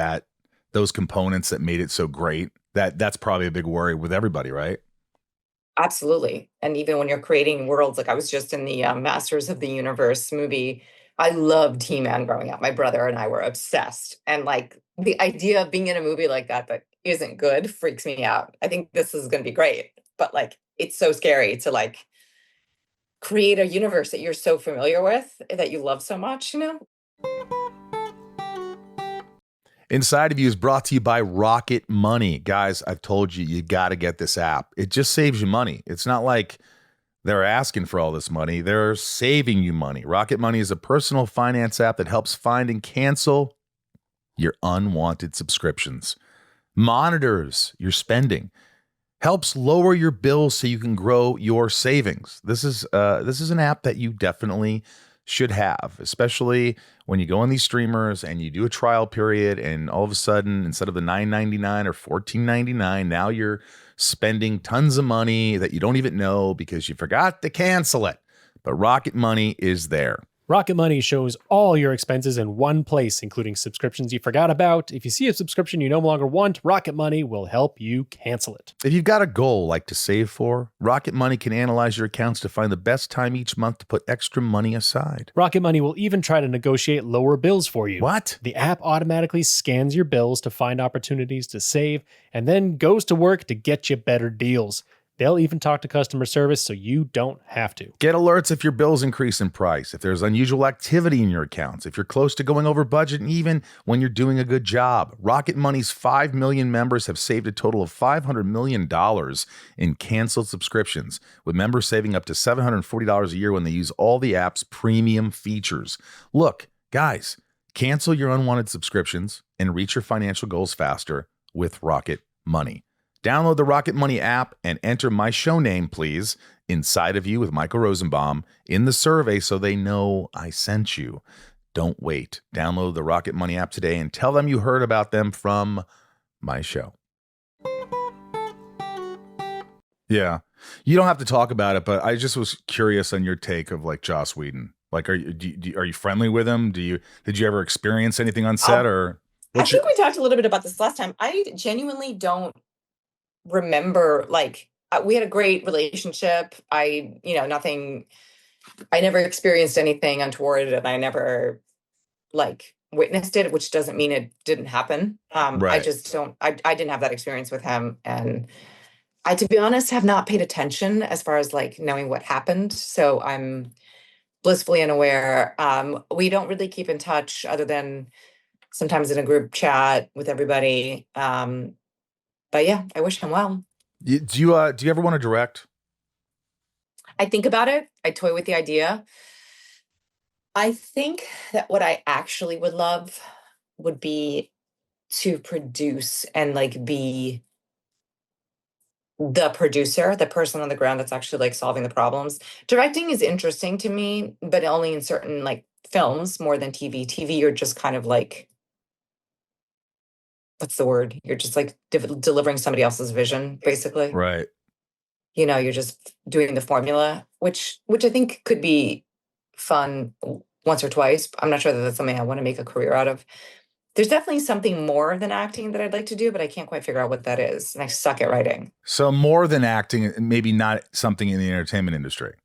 those components that made it so great. That's probably a big worry with everybody, right? Absolutely. And even when you're creating worlds, like I was just in the Masters of the Universe movie. I loved He-Man growing up. My brother and I were obsessed. And like the idea of being in a movie like that isn't good freaks me out. I think this is going to be great. But like, it's so scary to like create a universe that you're so familiar with, that you love so much, Inside of You is brought to you by Rocket Money. Guys, I've told you got to get this app. It just saves you money. It's not like they're asking for all this money. They're saving you money. Rocket Money is a personal finance app that helps find and cancel your unwanted subscriptions, monitors your spending, helps lower your bills so you can grow your savings. This is an app that you definitely should have, especially when you go on these streamers and you do a trial period, and all of a sudden, instead of the $9.99 or $14.99, now you're spending tons of money that you don't even know because you forgot to cancel it. But Rocket Money is there. Rocket Money shows all your expenses in one place, including subscriptions you forgot about. If you see a subscription you no longer want, Rocket Money will help you cancel it. If you've got a goal like to save for, Rocket Money can analyze your accounts to find the best time each month to put extra money aside. Rocket Money will even try to negotiate lower bills for you. What? The app automatically scans your bills to find opportunities to save and then goes to work to get you better deals. They'll even talk to customer service so you don't have to. Get alerts if your bills increase in price, if there's unusual activity in your accounts, if you're close to going over budget, and even when you're doing a good job. Rocket Money's 5 million members have saved a total of $500 million in canceled subscriptions, with members saving up to $740 a year when they use all the app's premium features. Look, guys, cancel your unwanted subscriptions and reach your financial goals faster with Rocket Money. Download the Rocket Money app and enter my show name, please, Inside of You with Michael Rosenbaum in the survey so they know I sent you. Don't wait. Download the Rocket Money app today and tell them you heard about them from my show. Yeah. You don't have to talk about it, but I just was curious on your take of like Joss Whedon. Like, are you friendly with him? Did you ever experience anything on set or? I think we talked a little bit about this last time. I genuinely don't remember, like, we had a great relationship. I never experienced anything untoward, and I never like witnessed it, which doesn't mean it didn't happen. Right. I just don't, I didn't have that experience with him. And I, to be honest, have not paid attention as far as like knowing what happened. So I'm blissfully unaware. We don't really keep in touch other than sometimes in a group chat with everybody. But yeah, I wish him well. Do you ever want to direct? I think about it. I toy with the idea. I think that what I actually would love would be to produce and like be the producer, the person on the ground that's actually like solving the problems. Directing is interesting to me, but only in certain like films more than TV. TV, you're just kind of like, what's the word? You're just like delivering somebody else's vision, basically. Right. You're just doing the formula, which I think could be fun once or twice. I'm not sure that that's something I want to make a career out of. There's definitely something more than acting that I'd like to do, but I can't quite figure out what that is. And I suck at writing. So more than acting, maybe not something in the entertainment industry.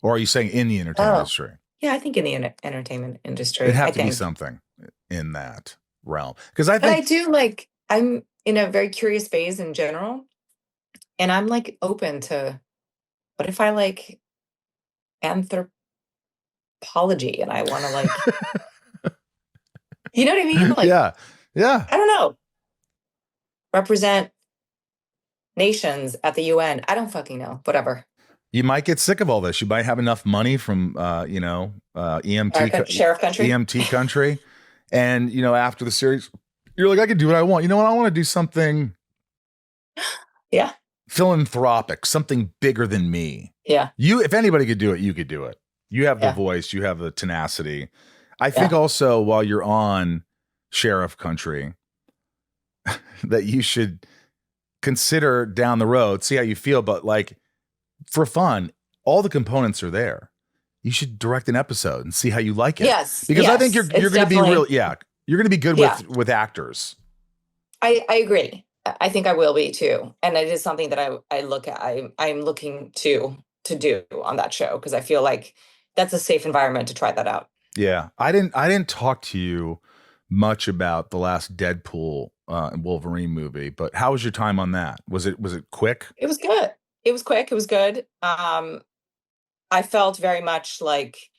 Or are you saying in the entertainment industry? Yeah, I think in the entertainment industry. It'd have to be something in that realm. Because I think, but I do like, I'm in a very curious phase in general. And I'm like open to, what if I like anthropology and I want to like, you know what I mean? Like, yeah. I don't know. Represent nations at the UN. I don't fucking know. Whatever. You might get sick of all this. You might have enough money from, EMT, sheriff country, EMT country. And, after the series, you're like, I can do what I want. You know what? I want to do something. Yeah. Philanthropic, something bigger than me. Yeah. If anybody could do it, you could do it. You have the voice, you have the tenacity. I think also while you're on sheriff country, that you should consider down the road, see how you feel, but like for fun, all the components are there. You should direct an episode and see how you like it. Yes. Because I think you're going to be real. Yeah. You're going to be good with actors. I agree. I think I will be too. And it is something that I look at, I'm looking to do on that show. Cause I feel like that's a safe environment to try that out. Yeah. I didn't talk to you much about the last Deadpool and Wolverine movie, but how was your time on that? Was it quick? It was good. It was quick. It was good. I felt very much like,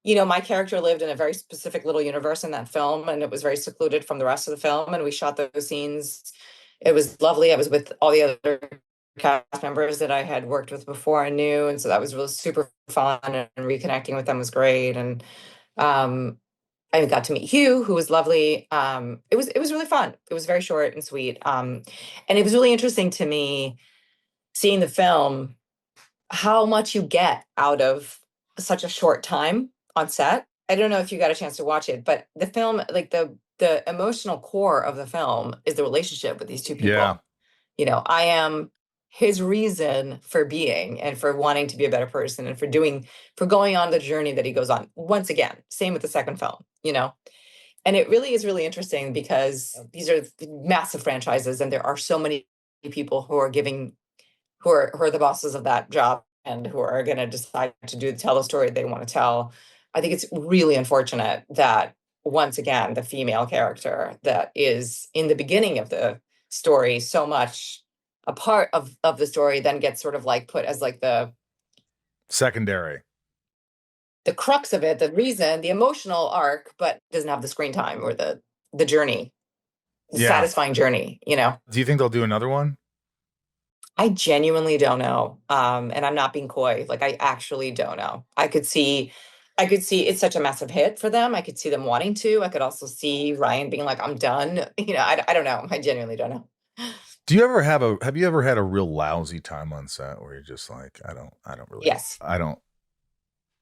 my character lived in a very specific little universe in that film, and it was very secluded from the rest of the film. And we shot those scenes. It was lovely. I was with all the other cast members that I had worked with before and knew. And so that was really super fun, and reconnecting with them was great. And I got to meet Hugh, who was lovely. It was really fun. It was very short and sweet. And it was really interesting to me seeing the film, how much you get out of such a short time on set. I don't know if you got a chance to watch it, but the film, like the emotional core of the film is the relationship with these two people. Yeah. I am his reason for being and for wanting to be a better person and for going on the journey that he goes on. Once again, same with the second film, and it really is really interesting because these are massive franchises and there are so many people who are the bosses of that job and who are going to decide to tell the story they want to tell. I think it's really unfortunate that once again, the female character that is in the beginning of the story so much a part of the story then gets sort of like put as like the secondary. The crux of it, the reason, the emotional arc, but doesn't have the screen time or the journey, the satisfying journey, you know. Do you think they'll do another one? I genuinely don't know. And I'm not being coy. Like, I actually don't know. I could see it's such a massive hit for them. I could see them wanting to. I could also see Ryan being like, I'm done. You know, I don't know. I genuinely don't know. Do you ever have you ever had a real lousy time on set where you're just like, I don't really, Yes. I don't,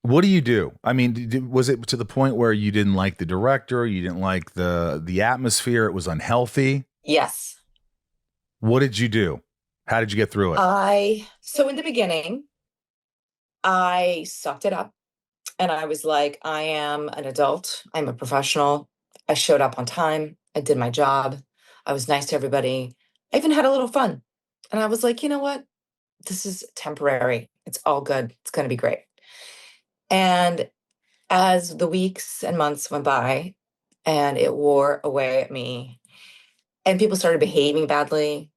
what do you do? I mean, was it to the point where you didn't like the director? You didn't like the atmosphere? It was unhealthy? Yes. What did you do? How did you get through it? So in the beginning, I sucked it up and I was like, I am an adult. I'm a professional. I showed up on time. I did my job. I was nice to everybody. I even had a little fun. And I was like, you know what? This is temporary. It's all good. It's going to be great. And as the weeks and months went by and it wore away at me and people started behaving badly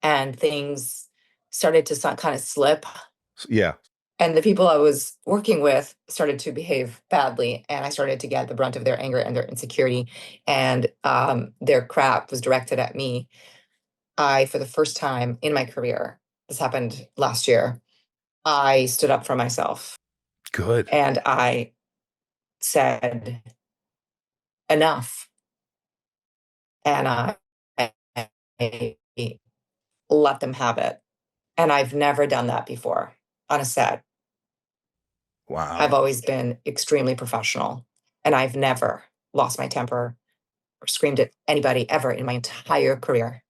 and things started to kind of slip. Yeah. And the people I was working with started to behave badly, and I started to get the brunt of their anger and their insecurity, and their crap was directed at me. For the first time in my career, this happened last year, I stood up for myself. Good. And I said, enough. And I let them have it. And I've never done that before on a set. Wow. I've always been extremely professional, and I've never lost my temper or screamed at anybody ever in my entire career.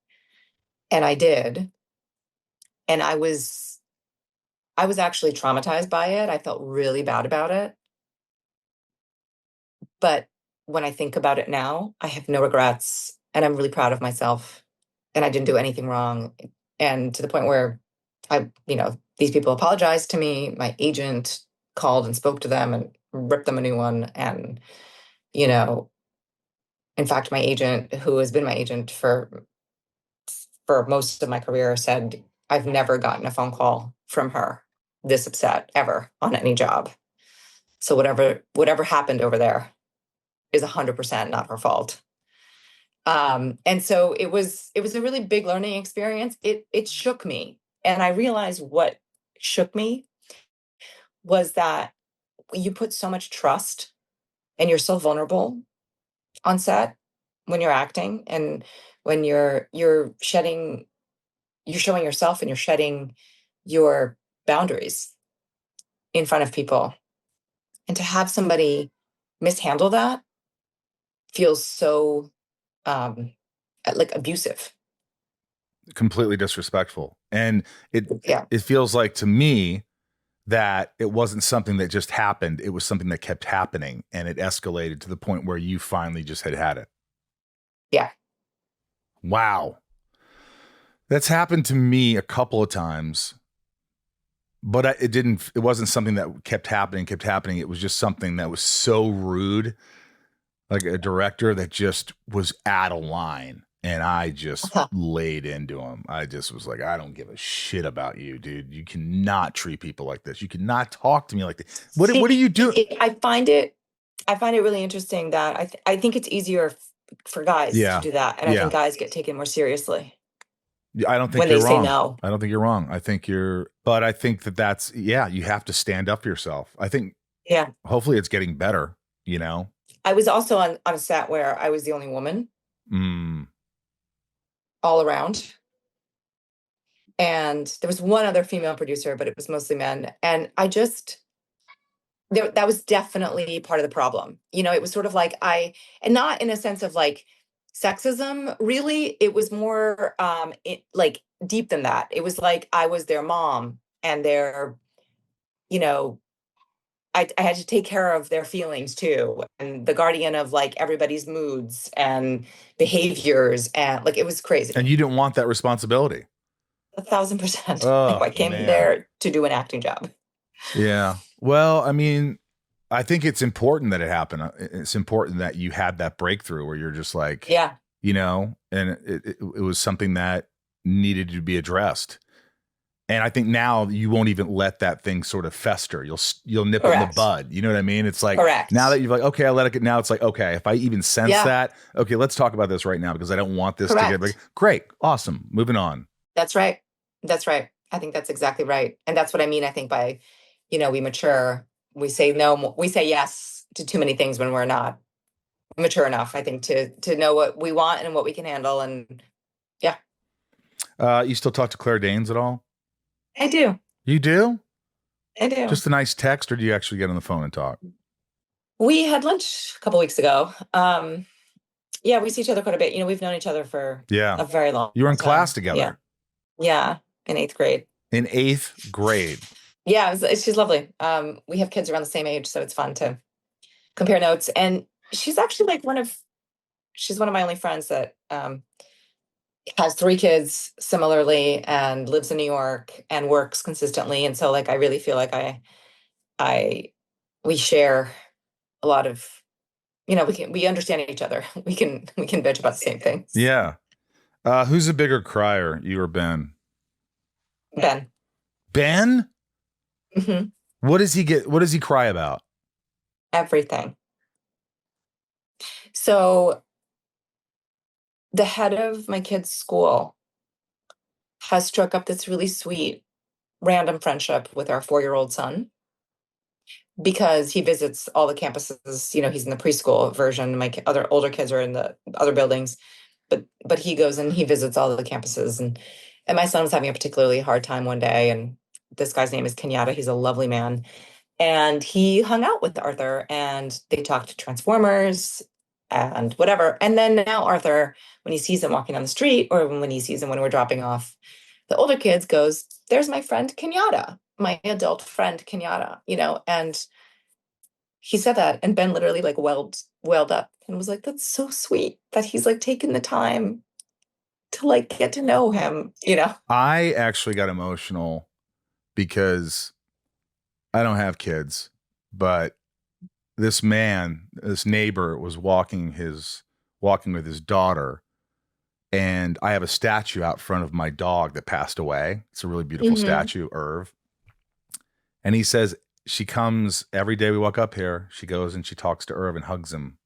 And I did. And I was actually traumatized by it. I felt really bad about it. But when I think about it now, I have no regrets and I'm really proud of myself and I didn't do anything wrong. And to the point where these people apologized to me. My agent called and spoke to them and ripped them a new one. And, in fact, my agent, who has been my agent for most of my career, said, I've never gotten a phone call from her this upset ever on any job. So whatever happened over there is 100% not her fault. And so it was a really big learning experience. It shook me. And I realized what shook me was that you put so much trust and you're so vulnerable on set when you're acting and when you're showing yourself and you're shedding your boundaries in front of people. And to have somebody mishandle that feels so like abusive. Completely disrespectful. And it feels like to me that it wasn't something that just happened. It was something that kept happening and it escalated to the point where you finally just had it. Yeah. Wow. That's happened to me a couple of times, but it wasn't something that kept happening. It was just something that was so rude, like a director that just was out of line. And I just laid into him. I just was like, I don't give a shit about you, dude. You cannot treat people like this. You cannot talk to me like this. What are you doing? I find it really interesting that I think it's easier for guys to do that. And I think guys get taken more seriously. I don't think when you're they wrong. Say no. I don't think you're wrong. I think but I think that's, you have to stand up for yourself. I think, hopefully it's getting better, I was also on a set where I was the only woman. All around. And there was one other female producer, but it was mostly men. And that was definitely part of the problem. It was sort of like and not in a sense of like sexism, really. It was more like deep than that. It was like I was their mom and their, I had to take care of their feelings too, and the guardian of like everybody's moods and behaviors, and like it was crazy. And you didn't want that responsibility. 1,000%. Oh, I came there to do an acting job. Yeah. Well, I mean, I think it's important that it happened. It's important that you had that breakthrough where you're just like, and it was something that needed to be addressed. And I think now you won't even let that thing sort of fester. You'll nip it in the Correct. bud. You know what I mean? It's like Correct. now that you've like, okay, I let it get. Now it's like, okay, if I even sense Yeah. that, okay, let's talk about this right now because I don't want this to get Correct. like, great, awesome, moving on. That's right. That's right. I think that's exactly right. And that's what I mean, I think, by, we mature. We say no, we say yes to too many things when we're not mature enough, I think, to know what we want and what we can handle. And yeah. You still talk to Claire Danes at all? I do. You do? I do. Just a nice text, or do you actually get on the phone and talk? We had lunch a couple weeks ago. Yeah, we see each other quite a bit. We've known each other for a very long time. You were in class together. Yeah, in 8th grade. In 8th grade. Yeah, she's lovely. We have kids around the same age, so it's fun to compare notes. And she's actually like she's one of my only friends that has 3 kids similarly and lives in New York and works consistently. And so like I really feel like we share a lot of, we understand each other. We can bitch about the same things. Yeah. Who's a bigger crier, you or Ben? Ben. Ben? Mm-hmm. What does he cry about? Everything. So the head of my kid's school has struck up this really sweet random friendship with our 4-year-old son because he visits all the campuses. He's in the preschool version. My other older kids are in the other buildings, but he goes and he visits all the campuses. And my son was having a particularly hard time one day, and this guy's name is Kenyatta. He's a lovely man. And he hung out with Arthur and they talked Transformers and whatever. And then now Arthur, when he sees him walking down the street, or when he sees him when we're dropping off the older kids, goes, "There's my friend Kenyatta, my adult friend Kenyatta," and he said that. And Ben literally like welled up and was like, "That's so sweet that he's like taking the time to like get to know him," I actually got emotional because I don't have kids, but this neighbor was walking with his daughter, and I have a statue out front of my dog that passed away. It's a really beautiful statue, Irv. And he says she comes every day we walk up here. She goes and she talks to Irv and hugs him.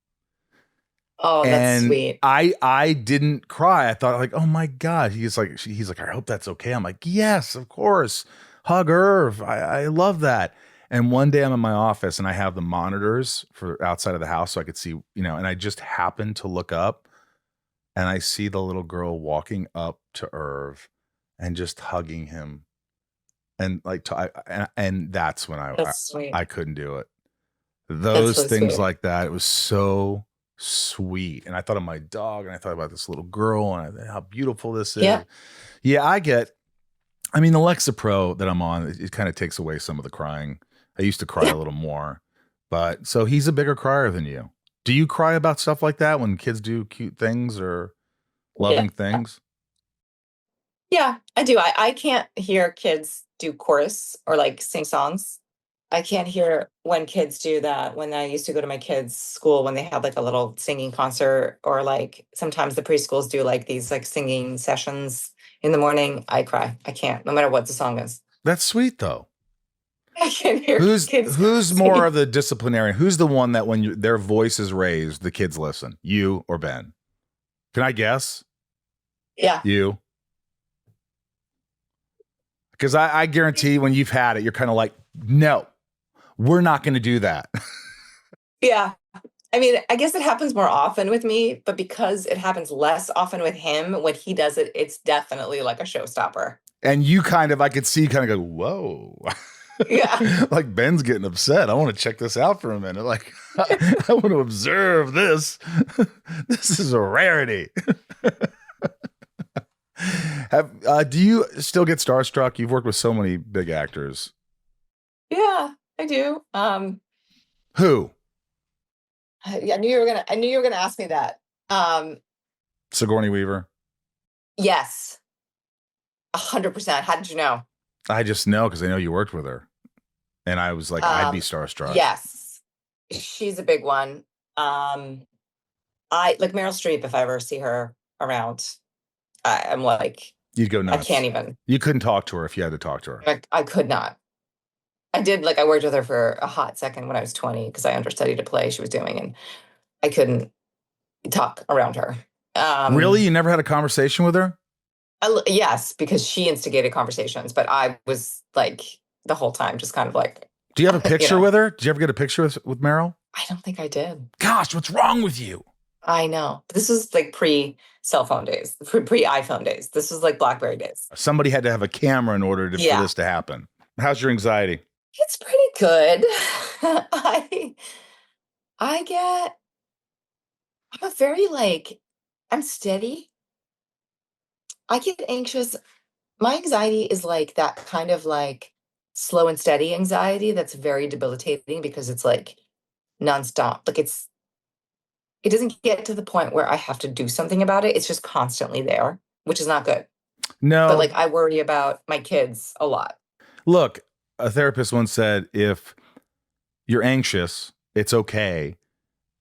Oh, that's sweet. I didn't cry. I thought like, oh my God. He's like, I hope that's okay. I'm like, yes, of course. Hug Irv. I love that. And one day I'm in my office and I have the monitors for outside of the house so I could see, and I just happened to look up and I see the little girl walking up to Irv and just hugging him. And like, and that's when I couldn't do it. Those so things sweet. like that. It was so sweet. And I thought of my dog and I thought about this little girl and how beautiful this is. Yeah, the Lexapro that I'm on, it kind of takes away some of the crying. I used to cry a little more, but so he's a bigger crier than you. Do you cry about stuff like that when kids do cute things or loving things? Yeah, I do. I can't hear kids do chorus or like sing songs. I can't hear when kids do that. When I used to go to my kids' school, when they had like a little singing concert, or like sometimes the preschools do like these like singing sessions in the morning, I cry. I can't, no matter what the song is. That's sweet though. I can't hear kids. Who's more of the disciplinarian? Who's the one that when their voice is raised, the kids listen? You or Ben? Can I guess? Yeah. You. Because I guarantee when you've had it, you're kind of like, no, we're not going to do that. Yeah. I mean, I guess it happens more often with me, but because it happens less often with him, when he does it, it's definitely like a showstopper. And I could see you kind of go, whoa. Yeah. Like Ben's getting upset. I want to check this out for a minute. Like, I want to observe this. This is a rarity. Do you still get starstruck? You've worked with so many big actors. Yeah, I do. Who? I knew you were gonna ask me that. Sigourney Weaver. Yes. 100%. How did you know? I just know because I know you worked with her. And I was like, I'd be starstruck. Yes. She's a big one. I like Meryl Streep. If I ever see her around, I'm like, You'd go I nuts. can't even. You couldn't talk to her if you had to talk to her. I could not. I did, like, I worked with her for a hot second when I was 20 because I understudied a play she was doing, and I couldn't talk around her. Really? You never had a conversation with her? Yes, because she instigated conversations, but I was like the whole time just kind of like. Do you have a picture with her? Did you ever get a picture with Meryl? I don't think I did. Gosh, what's wrong with you? I know. This is like pre-cell phone days, pre-iPhone days. This was like BlackBerry days. Somebody had to have a camera in order for this to happen. How's your anxiety? It's pretty good. I'm a very I'm steady. I get anxious. My anxiety is like that kind of like slow and steady anxiety that's very debilitating because it's like nonstop. Like it doesn't get to the point where I have to do something about it. It's just constantly there, which is not good. No. But like I worry about my kids a lot. Look, a therapist once said, if you're anxious, it's okay.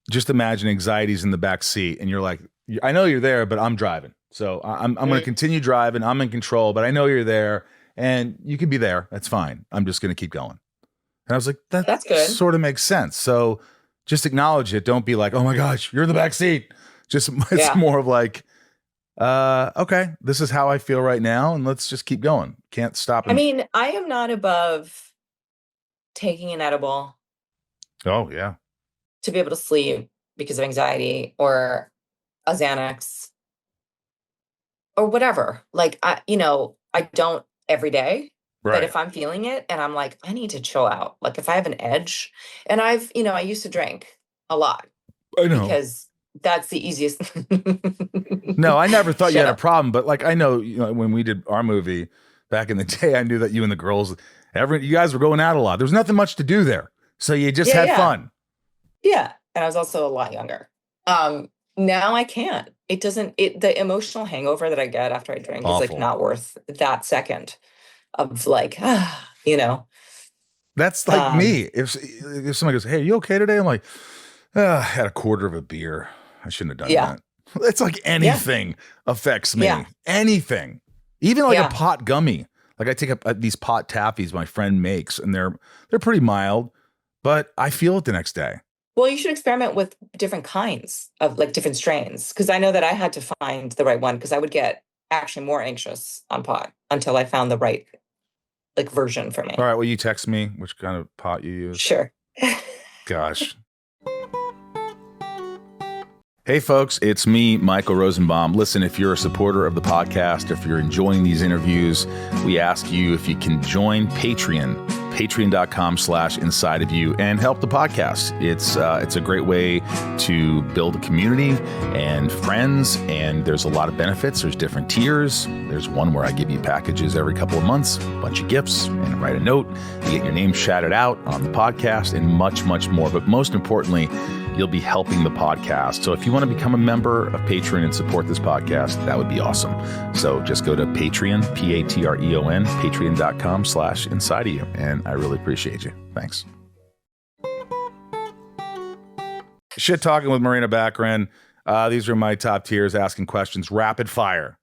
Just imagine anxiety's in the back seat and you're like, I know you're there, but I'm driving. So I'm going to continue driving. I'm in control, but I know you're there and you can be there. That's fine. I'm just going to keep going. And I was like, that's good. Sort of makes sense. So just acknowledge it. Don't be like, oh my gosh, you're in the back seat. It's more of like, okay, this is how I feel right now. And let's just keep going. Can't stop. I mean, I am not above taking an edible. Oh yeah. To be able to sleep because of anxiety, or a Xanax or whatever. Like I don't every day, but if I'm feeling it and I'm like, I need to chill out. Like if I have an edge, and I used to drink a lot. I know. Because that's the easiest. No, I never thought you had a problem, but like, I know, when we did our movie back in the day, I knew that you and the girls, you guys were going out a lot. There was nothing much to do there. So you just had fun. Yeah. And I was also a lot younger. Now I can't. The emotional hangover that I get after I drink is like not worth that second of like, That's like me. If somebody goes, hey, are you okay today? I'm like, I had a quarter of a beer. I shouldn't have done that. It's like anything affects me. Yeah. Anything. Even like a pot gummy. Like I take these pot taffies my friend makes, and they're pretty mild, but I feel it the next day. Well, you should experiment with different kinds of like different strains. Because I know that I had to find the right one because I would get actually more anxious on pot until I found the right like version for me. All right. Well, you text me which kind of pot you use. Sure. Gosh. Hey folks, it's me, Michael Rosenbaum. Listen, if you're a supporter of the podcast, if you're enjoying these interviews, we ask you if you can join Patreon, patreon.com/inside of you, and help the podcast. It's a great way to build a community and friends, and there's a lot of benefits. There's different tiers. There's one where I give you packages every couple of months, a bunch of gifts, and write a note. You get your name shouted out on the podcast and much, much more. But most importantly, you'll be helping the podcast. So if you want to become a member of Patreon and support this podcast, that would be awesome. So just go to Patreon, Patreon, patreon.com/inside of you. And I really appreciate you. Thanks. Shit Talking with Morena Baccarin. These are my top tiers, asking questions, rapid fire.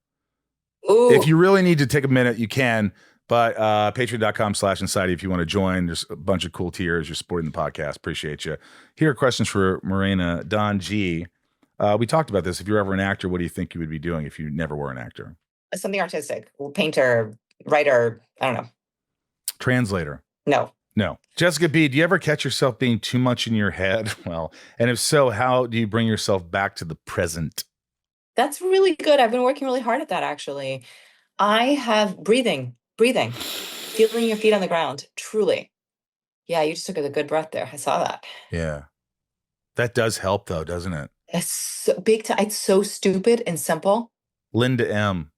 Ooh. If you really need to take a minute, you can. But patreon.com/inside if you want to join. There's a bunch of cool tiers. You're supporting the podcast. Appreciate you. Here are questions for Morena. Don G. We talked about this. If you're ever an actor, what do you think you would be doing if you never were an actor? Something artistic. Painter, writer, I don't know. Translator. No. Jessica B., do you ever catch yourself being too much in your head? Well, and if so, how do you bring yourself back to the present? That's really good. I've been working really hard at that, actually. I have breathing, feeling your feet on the ground. Truly. Yeah, you just took a good breath there. I saw that. Yeah. That does help though, doesn't it? It's so big time. It's so stupid and simple. Linda M.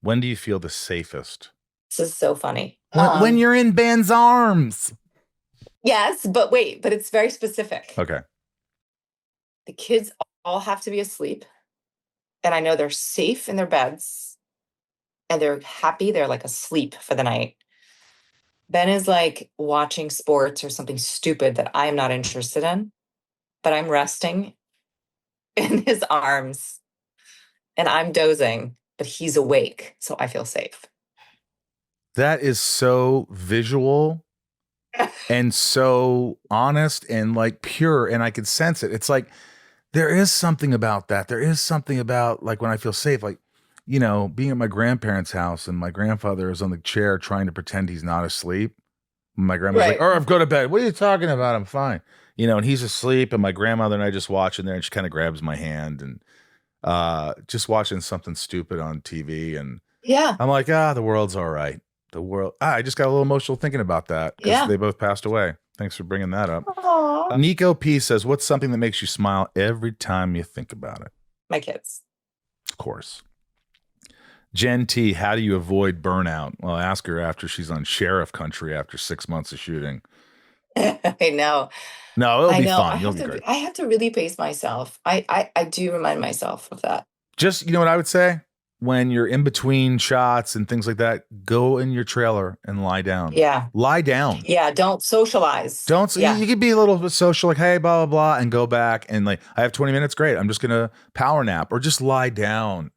When do you feel the safest? This is so funny. When you're in Ben's arms. Yes, but it's very specific. Okay. The kids all have to be asleep. And I know they're safe in their beds. And they're happy. They're like asleep for the night. Ben is like watching sports or something stupid that I'm not interested in, but I'm resting in his arms and I'm dozing but he's awake, so I feel safe. That is so visual and so honest and like pure, and I could sense it. It's like there is something about that. There is something about like when I feel safe, like, you know, being at my grandparents' house and my grandfather is on the chair trying to pretend he's not asleep. My grandma's like, "Oh, I've go to bed. What are you talking about? I'm fine." You know, and he's asleep, and my grandmother and I just watching there, and she kind of grabs my hand and just watching something stupid on TV, and Yeah. I'm like, the world's all right. The world. I just got a little emotional thinking about that because they both passed away. Thanks for bringing that up. Niko P says, "What's something that makes you smile every time you think about it?" My kids. Of course. Jen T, how do you avoid burnout? Well, ask her after she's on sheriff country after 6 months of shooting. I know. No, it'll be fun. You'll be great. I have to really pace myself. I do remind myself of that. Just, you know what I would say? When you're in between shots and things like that, go in your trailer and lie down. Yeah. Lie down. Yeah. Don't socialize. You could be a little bit social, like, hey, blah, blah, blah, and go back and like, I have 20 minutes. Great. I'm just going to power nap or just lie down.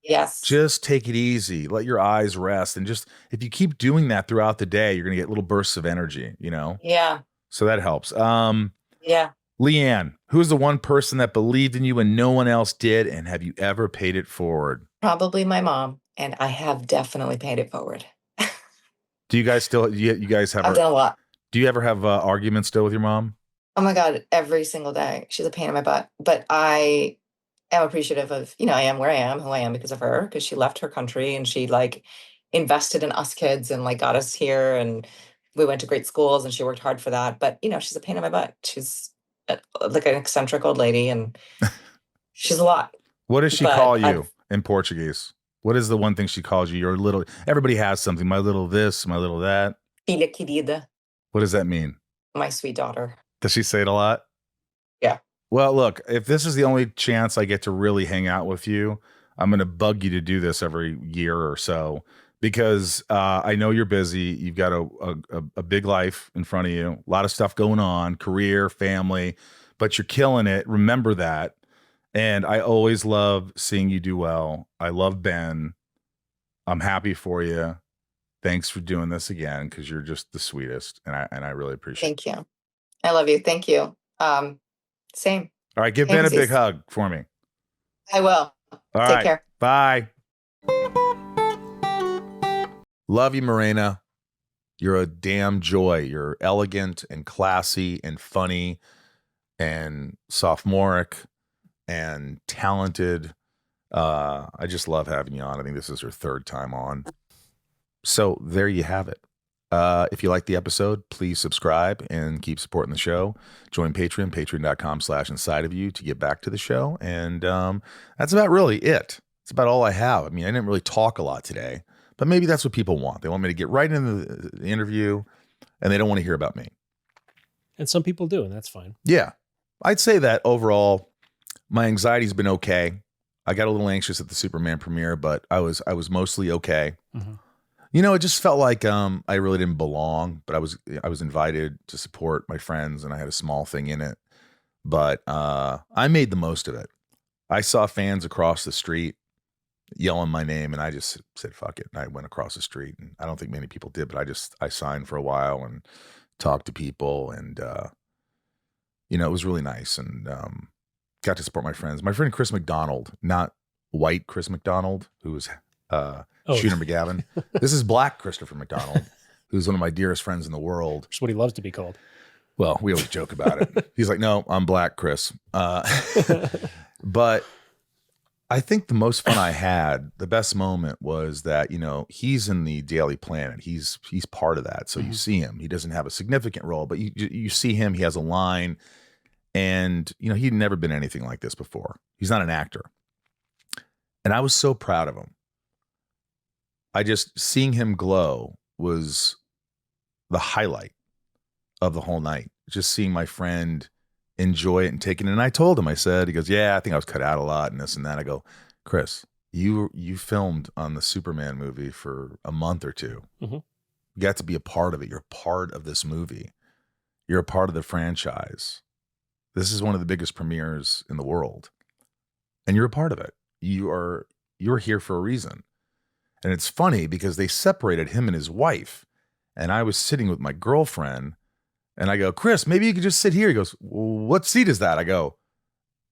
Yes. Just take it easy. Let your eyes rest. And just, if you keep doing that throughout the day, you're going to get little bursts of energy, you know? Yeah. So that helps. Yeah. Leanne, who's the one person that believed in you and no one else did? And have you ever paid it forward? Probably my mom. And I have definitely paid it forward. Do you guys still, you guys have, I've done a lot. Do you ever have arguments still with your mom? Oh my God, every single day. She's a pain in my butt. But I am appreciative of, you know, I am where I am, who I am because of her, because she left her country and she like invested in us kids and like got us here. And we went to great schools and she worked hard for that. But, you know, she's a pain in my butt. She's like an eccentric old lady and she's a lot. What does she call you in Portuguese? What is the one thing she calls you? Your little, everybody has something. My little this, my little that. Filha querida. What does that mean? My sweet daughter. Does she say it a lot? Yeah. Well, look, if this is the only chance I get to really hang out with you, I'm going to bug you to do this every year or so because I know you're busy. You've got a big life in front of you, a lot of stuff going on, career, family, but you're killing it. Remember that. And I always love seeing you do well. I love Ben. I'm happy for you. Thanks for doing this again because you're just the sweetest, and I really appreciate it. Thank you. I love you. Thank you. Same. All right, give Ben a big hug for me. I will. Take care. Bye. Love you, Morena. You're a damn joy. You're elegant and classy and funny and sophomoric and talented. I just love having you on. I think this is her third time on. So there you have it. If you like the episode, please subscribe and keep supporting the show. Join Patreon, patreon.com/inside of you to get back to the show. And that's about really it. It's about all I have. I mean, I didn't really talk a lot today, but maybe that's what people want. They want me to get right into the interview and they don't want to hear about me. And some people do, and that's fine. Yeah. I'd say that overall, my anxiety's been okay. I got a little anxious at the Superman premiere, but I was mostly okay. Mm-hmm. You know, it just felt like I really didn't belong, but I was invited to support my friends, and I had a small thing in it. But I made the most of it. I saw fans across the street yelling my name, and I just said, fuck it. And I went across the street, and I don't think many people did, but I signed for a while and talked to people, and you know, it was really nice, and got to support my friends. My friend Chris McDonald, not white Chris McDonald, who was Shooter McGavin. This is black Christopher McDonald, who's one of my dearest friends in the world. Which is what he loves to be called. Well, we always joke about it. He's like, no, I'm black, Chris. But I think the most fun I had, the best moment was that, you know, he's in the Daily Planet. He's part of that. So you see him. He doesn't have a significant role, but you see him. He has a line. And, you know, he'd never been anything like this before. He's not an actor. And I was so proud of him. Seeing him glow was the highlight of the whole night. Just seeing my friend enjoy it and take it. And I told him, I said, he goes, yeah, I think I was cut out a lot and this and that. I go, Chris, you filmed on the Superman movie for a month or two. Mm-hmm. You got to be a part of it. You're a part of this movie. You're a part of the franchise. This is one of the biggest premieres in the world. And you're a part of it. You are you're here for a reason. And it's funny because they separated him and his wife. And I was sitting with my girlfriend and I go, Chris, maybe you could just sit here. He goes, well, what seat is that? I go,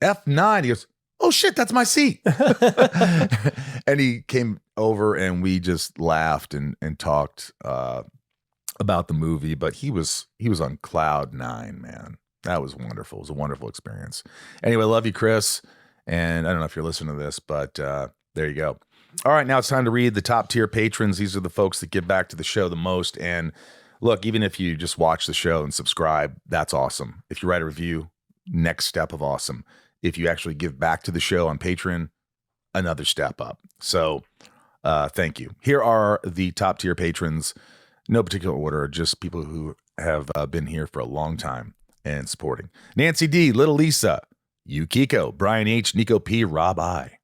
F9. He goes, oh shit, that's my seat. And he came over and we just laughed and talked about the movie, but he was on cloud 9, man. That was wonderful. It was a wonderful experience. Anyway, love you, Chris. And I don't know if you're listening to this, but there you go. All right, now it's time to read the top tier patrons. These are the folks that give back to the show the most. And look, even if you just watch the show and subscribe, that's awesome. If you write a review, next step of awesome. If you actually give back to the show on Patreon, another step up. So thank you. Here are the top tier patrons. No particular order, just people who have been here for a long time and supporting. Nancy D, Little Lisa, Yukiko, Brian H, Niko P, Rob I.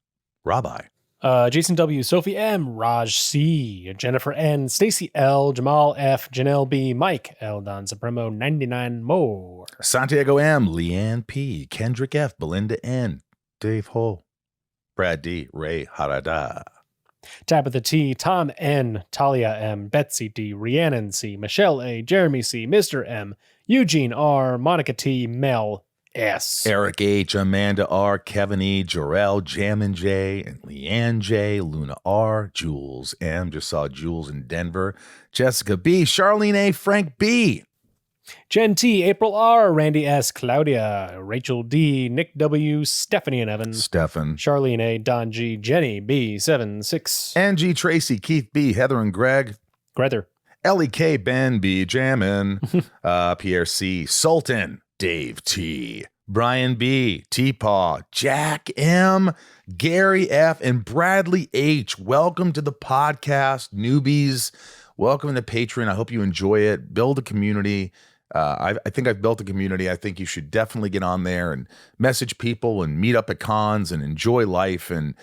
Jason W, Sophie M, Raj C, Jennifer N, Stacey L, Jamal F, Janelle B, Mike L, Don Supremo, 99 more. Santiago M, Leanne P, Kendrick F, Belinda N, Dave Hull, Brad D, Ray Harada. Tabitha T, Tom N, Talia M, Betsy D, Rhiannon C, Michelle A, Jeremy C, Mr. M, Eugene R, Monica T, Mel S, Eric H, Amanda R, Kevin E, Jarrell, Jammin J, and Leanne J, Luna R, Jules M, just saw Jules in Denver, Jessica B, Charlene A, Frank B, Jen T, April R, Randy S, Claudia, Rachel D, Nick W, Stephanie and Evan, Stefan, Charlene A, Don G, Jenny B, 7-6, Angie Tracy, Keith B, Heather and Greg, Grether, Ellie K, Ben B, Jammin, Pierre C, Sultan, Dave T, Brian B, T-Paw, Jack M, Gary F, and Bradley H. Welcome to the podcast, newbies. Welcome to Patreon. I hope you enjoy it. Build a community. I think I've built a community. I think you should definitely get on there and message people and meet up at cons and enjoy life and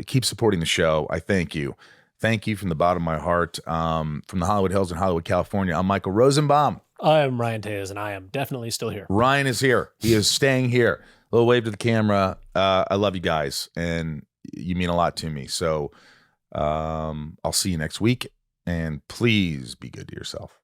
keep supporting the show. I thank you. Thank you from the bottom of my heart. From the Hollywood Hills in Hollywood, California, I'm Michael Rosenbaum. I am Ryan Tays, and I am definitely still here. Ryan is here. He is staying here. A little wave to the camera. I love you guys, and you mean a lot to me. So I'll see you next week, and please be good to yourself.